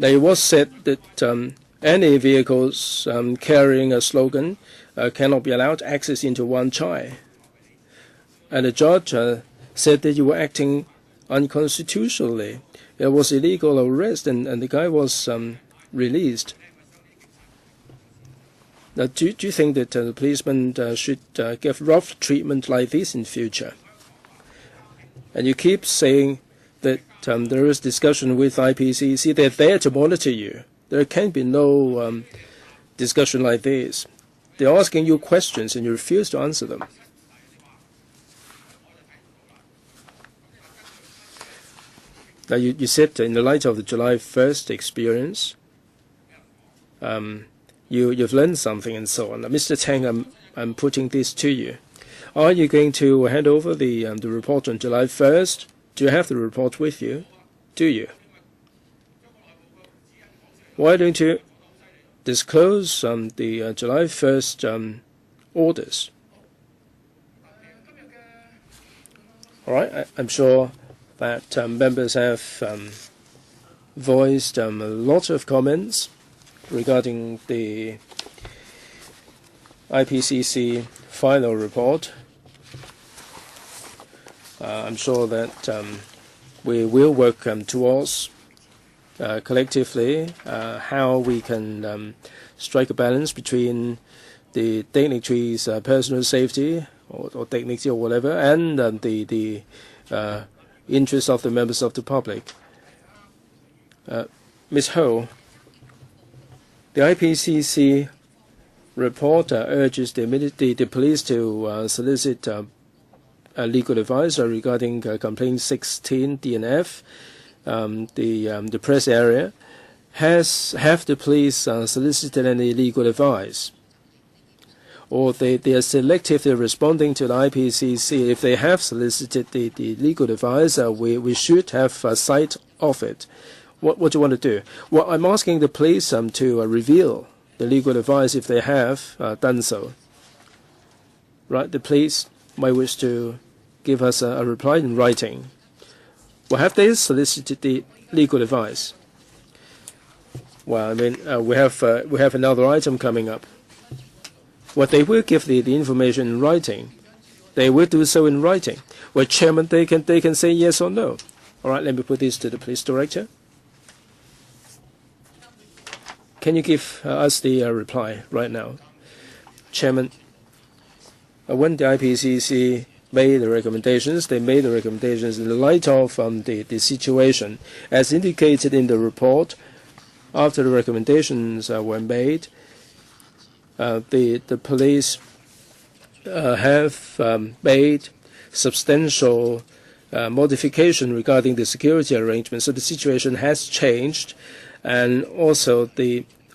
it was said that any vehicles carrying a slogan cannot be allowed access into Wan Chai. And the judge said that you were acting unconstitutionally. It was illegal arrest, and the guy was released. Now, do you think that the policemen should give rough treatment like this in future? And you keep saying that there is discussion with IPCC. They're there to monitor you. There can be no discussion like this. They're asking you questions and you refuse to answer them. Now, you said in the light of the July 1st experience, you've learned something and so on. Now, Mr. Tang, I'm putting this to you. Are you going to hand over the report on July 1st? Do you have the report with you? Do you? Why don't you disclose the July 1st orders? All right, I'm sure that members have voiced a lot of comments regarding the IPCC final report. I'm sure that we will work towards collectively how we can strike a balance between the dignitary's personal safety or dignity or whatever, and the interests of the members of the public. Ms. Ho, the IPCC report urges the police to solicit legal advice regarding complaint 16 DNF. The press area have the police solicited any legal advice, or they are selectively responding to the IPCC. If they have solicited the legal advice, we should have sight of it. What do you want to do? Well, I'm asking the police to reveal the legal advice if they have done so. Right? The police might wish to give us a reply in writing. Well, have they solicited the legal advice? Well, I mean, we have another item coming up. Well, they will give the information in writing. They will do so in writing. Well, Chairman, they can say yes or no. All right, let me put this to the police director. Can you give us the reply right now? Chairman, when the IPCC made the recommendations, they made the recommendations in the light of the situation. As indicated in the report, after the recommendations were made, the police have made substantial modification regarding the security arrangements. So the situation has changed, and also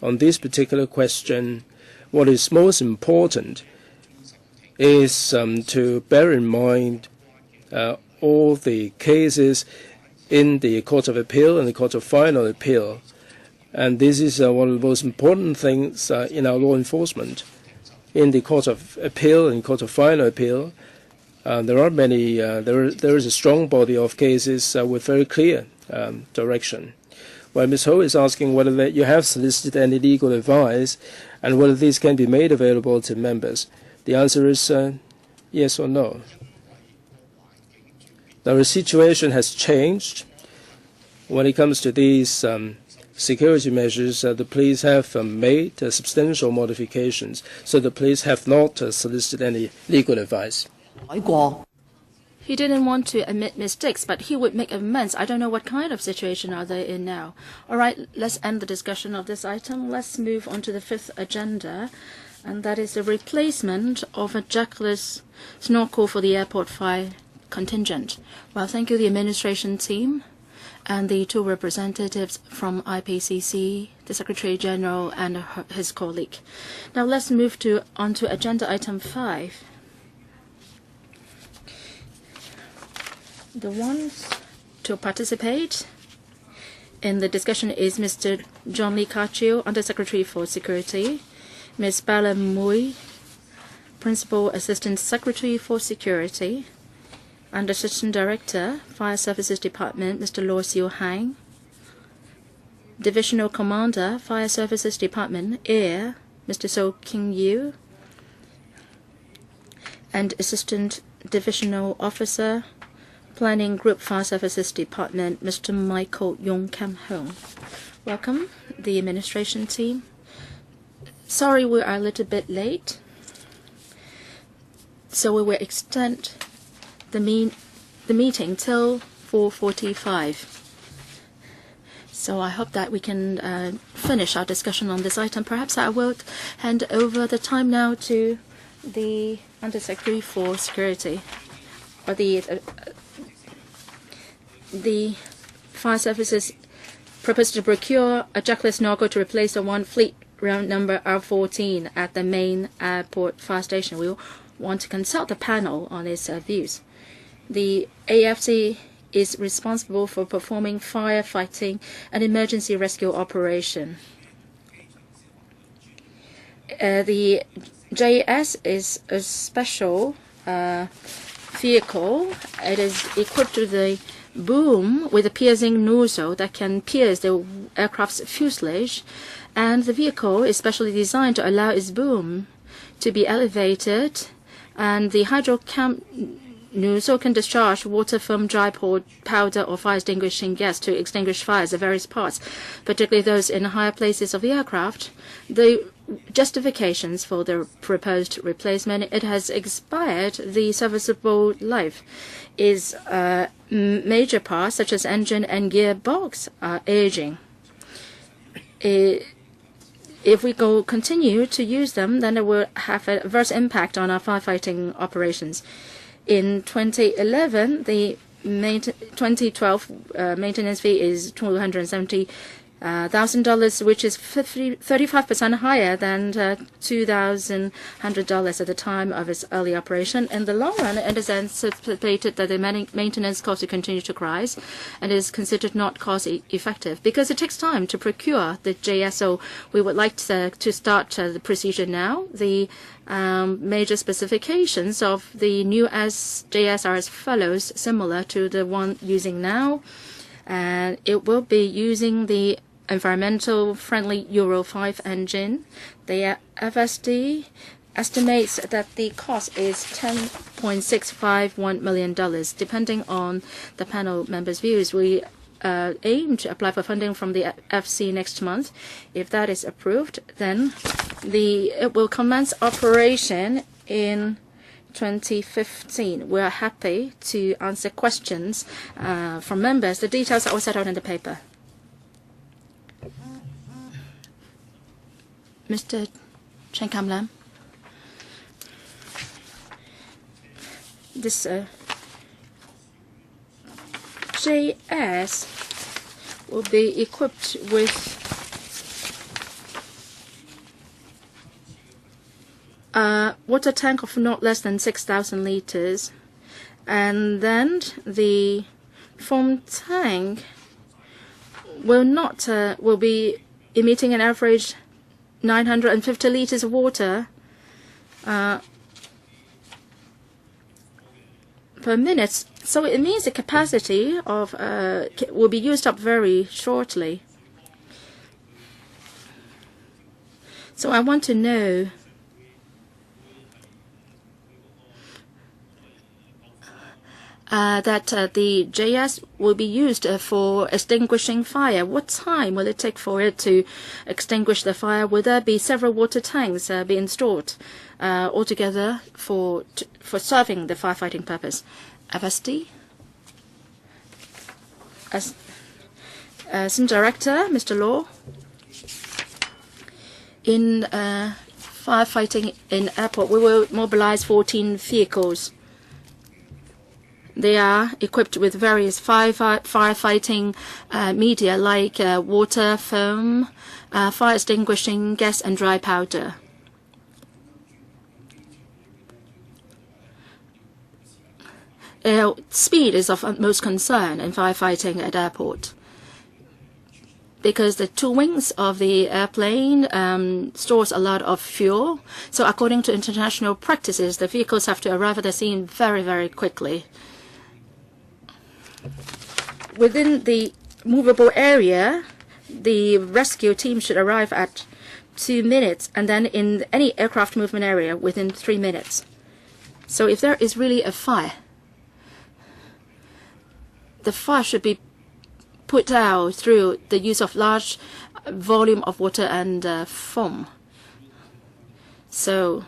on this particular question, what is most important is to bear in mind all the cases in the Court of Appeal and the Court of Final Appeal. And this is one of the most important things in our law enforcement. In the Court of Appeal and Court of Final Appeal, there are many. There is a strong body of cases with very clear direction. Well, Ms. Ho is asking whether you have solicited any legal advice and whether these can be made available to members. The answer is yes or no. Now, the situation has changed when it comes to these security measures. The police have made substantial modifications, so the police have not solicited any legal advice. He didn't want to admit mistakes, but he would make amends. I don't know what kind of situation are they in now. All right, let's end the discussion of this item. Let's move on to the 5th agenda, and that is the replacement of a jackless snorkel for the airport fire contingent. Well, thank you, the administration team and the 2 representatives from IPCC, the Secretary General and his colleague. Now let's move on to agenda item 5. The ones to participate in the discussion is Mr. John Lee Ka-chiu, Undersecretary for Security, Ms. Bala Mui, Principal Assistant Secretary for Security, and Assistant Director, Fire Services Department, Mr. Luo Xiu-hang, Divisional Commander, Fire Services Department, Air, Mr. So King-yu, and Assistant Divisional Officer, Planning Group Fire Services Department, Mr. Michael Yong-kam-hong. Welcome, the administration team. Sorry we are a little bit late, so we will extend the meeting till 4:45. So I hope that we can finish our discussion on this item. Perhaps I will hand over the time now to the Undersecretary for Security, or the Fire Services proposed to procure a jackless snorkel to replace the one fleet round number R14 at the main airport fire station. We want to consult the panel on its views. The AFC is responsible for performing firefighting and emergency rescue operation. The JS is a special vehicle. It is equipped with a boom with a piercing nozzle that can pierce the aircraft's fuselage, and the vehicle is specially designed to allow its boom to be elevated, and the hydrocam nozzle can discharge water, foam, dry powder, or fire-extinguishing gas to extinguish fires at various parts, particularly those in higher places of the aircraft. The justifications for the proposed replacement: it has expired, the serviceable life is major parts such as engine and gearbox are aging. If we continue to use them, then it will have an adverse impact on our firefighting operations. In 2011, the 2012 maintenance fee is $270,000, which is 35% higher than $2,100 at the time of its early operation. In the long run, it is anticipated that the maintenance cost will continue to rise and is considered not cost effective. Because it takes time to procure the JSO, we would like to start the procedure now. The major specifications of the new JS are as follows, similar to the one using now. And it will be using the environmental friendly Euro 5 engine. The FSD estimates that the cost is $10.651 million. Depending on the panel members' views, we aim to apply for funding from the FC next month. If that is approved, then it will commence operation in 2015. We are happy to answer questions from members. The details are all set out in the paper. Mr. Chen Kam-lam. This JS will be equipped with a water tank of not less than 6,000 liters, and then the foam tank will be emitting an average 950 liters of water per minute. So it means the capacity of will be used up very shortly. So I want to know that the JS will be used for extinguishing fire. What time will it take for it to extinguish the fire? Will there be several water tanks be installed altogether for serving the firefighting purpose? FSD? As Director, Mr. Law, in firefighting in airport, we will mobilize 14 vehicles. They are equipped with various firefighting media like water, foam, fire extinguishing gas, and dry powder. Speed is of utmost concern in firefighting at airport, because the two wings of the airplane stores a lot of fuel. So according to international practices, the vehicles have to arrive at the scene very, very quickly. Within the movable area, the rescue team should arrive at 2 minutes, and then in any aircraft movement area within 3 minutes. So if there is really a fire, the fire should be put out through the use of large volume of water and foam. So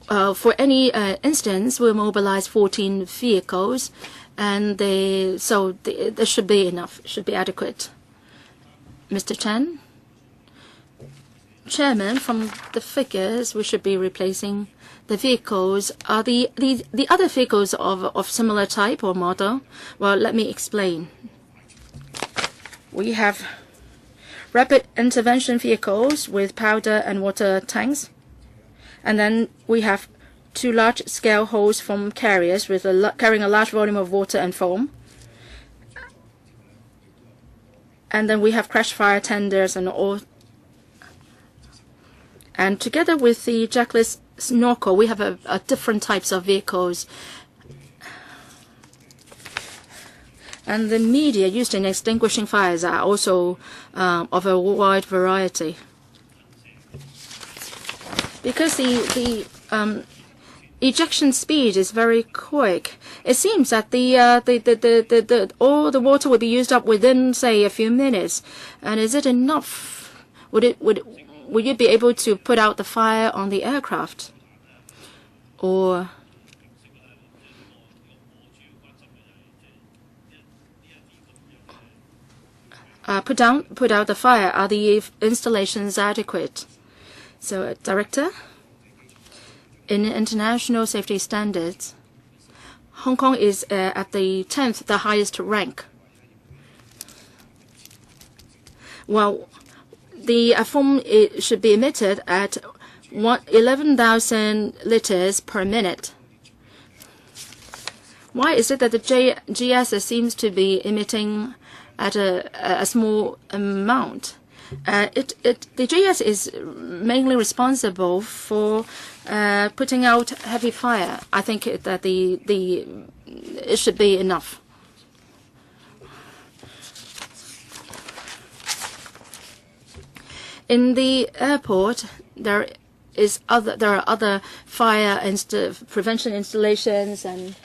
for any instance, we'll mobilize 14 vehicles, and there should be enough, should be adequate. Mr. Chen, Chairman, from the figures, we should be replacing the vehicles. Are the other vehicles of similar type or model? Well, let me explain. We have rapid intervention vehicles with powder and water tanks. And then we have 2 large-scale hose foam carriers with carrying a large volume of water and foam. And then we have crash fire tenders and all. And together with the jackless snorkel, we have a different types of vehicles. And the media used in extinguishing fires are also of a wide variety. Because the ejection speed is very quick, it seems that all the water will be used up within, say, a few minutes. And is it enough? Would you be able to put out the fire on the aircraft, or put out the fire? Are the installations adequate? So, Director, in international safety standards, Hong Kong is at the 10th, the highest rank. Well, the foam should be emitted at 11,000 liters per minute. Why is it that the GS seems to be emitting at a small amount? The JS is mainly responsible for putting out heavy fire. I think that it should be enough. In the airport, there are other fire prevention installations and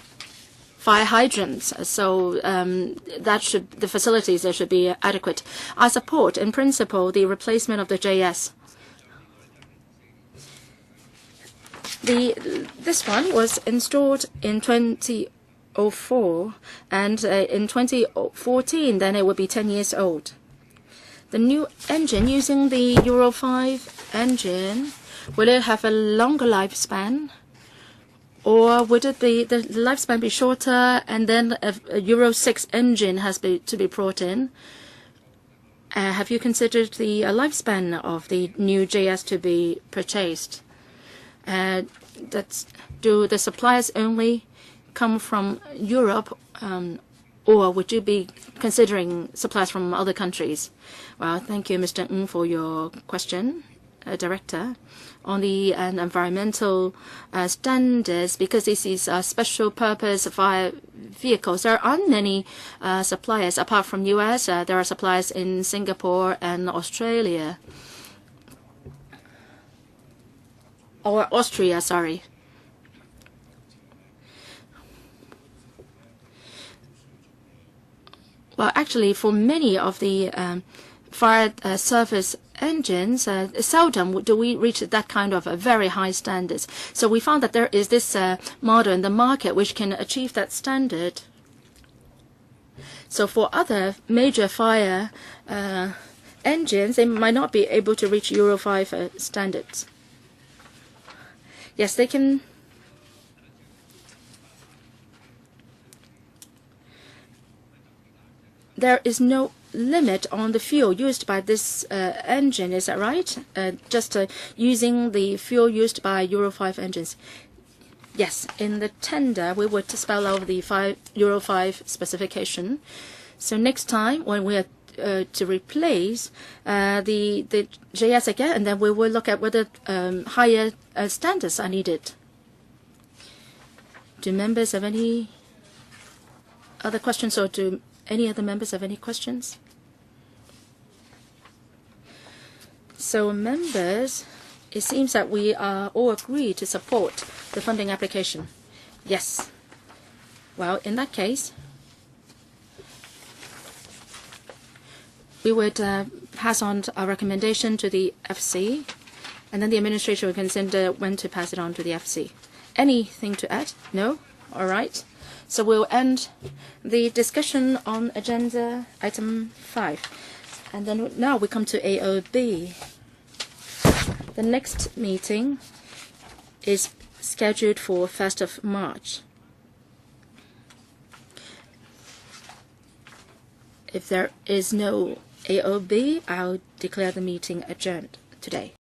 fire hydrants, so the facilities there should be adequate. I support, in principle, the replacement of the JS. This one was installed in 2004, and in 2014, then it would be 10 years old. The new engine using the Euro 5 engine, will it have a longer lifespan? Or would it be the lifespan be shorter, and then a Euro 6 engine has to be brought in? Have you considered the lifespan of the new JS to be purchased? Do the suppliers only come from Europe, or would you be considering suppliers from other countries? Well, thank you, Mr. Ng, for your question, Director. On the environmental standards, because this is a special purpose fire vehicles, there aren't many suppliers apart from US. There are suppliers in Singapore and Australia. Or Austria, sorry. Well, actually, for many of the fire service engines, seldom do we reach that kind of a very high standards. So we found that there is this model in the market which can achieve that standard. So for other major fire engines, they might not be able to reach Euro 5 standards. Yes, they can. There is no limit on the fuel used by this engine, is that right? Just using the fuel used by Euro 5 engines. Yes, in the tender, we would spell out the Euro 5 specification. So next time, when we are to replace the JS again, and then we will look at whether higher standards are needed. Do members have any other questions, or do any other members have any questions? So members, it seems that we are all agreed to support the funding application. Yes. Well, in that case, we would pass on our recommendation to the FC, and then the administration will consider when to pass it on to the FC. Anything to add? No? All right. So we'll end the discussion on agenda item 5. And then now we come to AOB. The next meeting is scheduled for 1st of March. If there is no AOB, I'll declare the meeting adjourned today.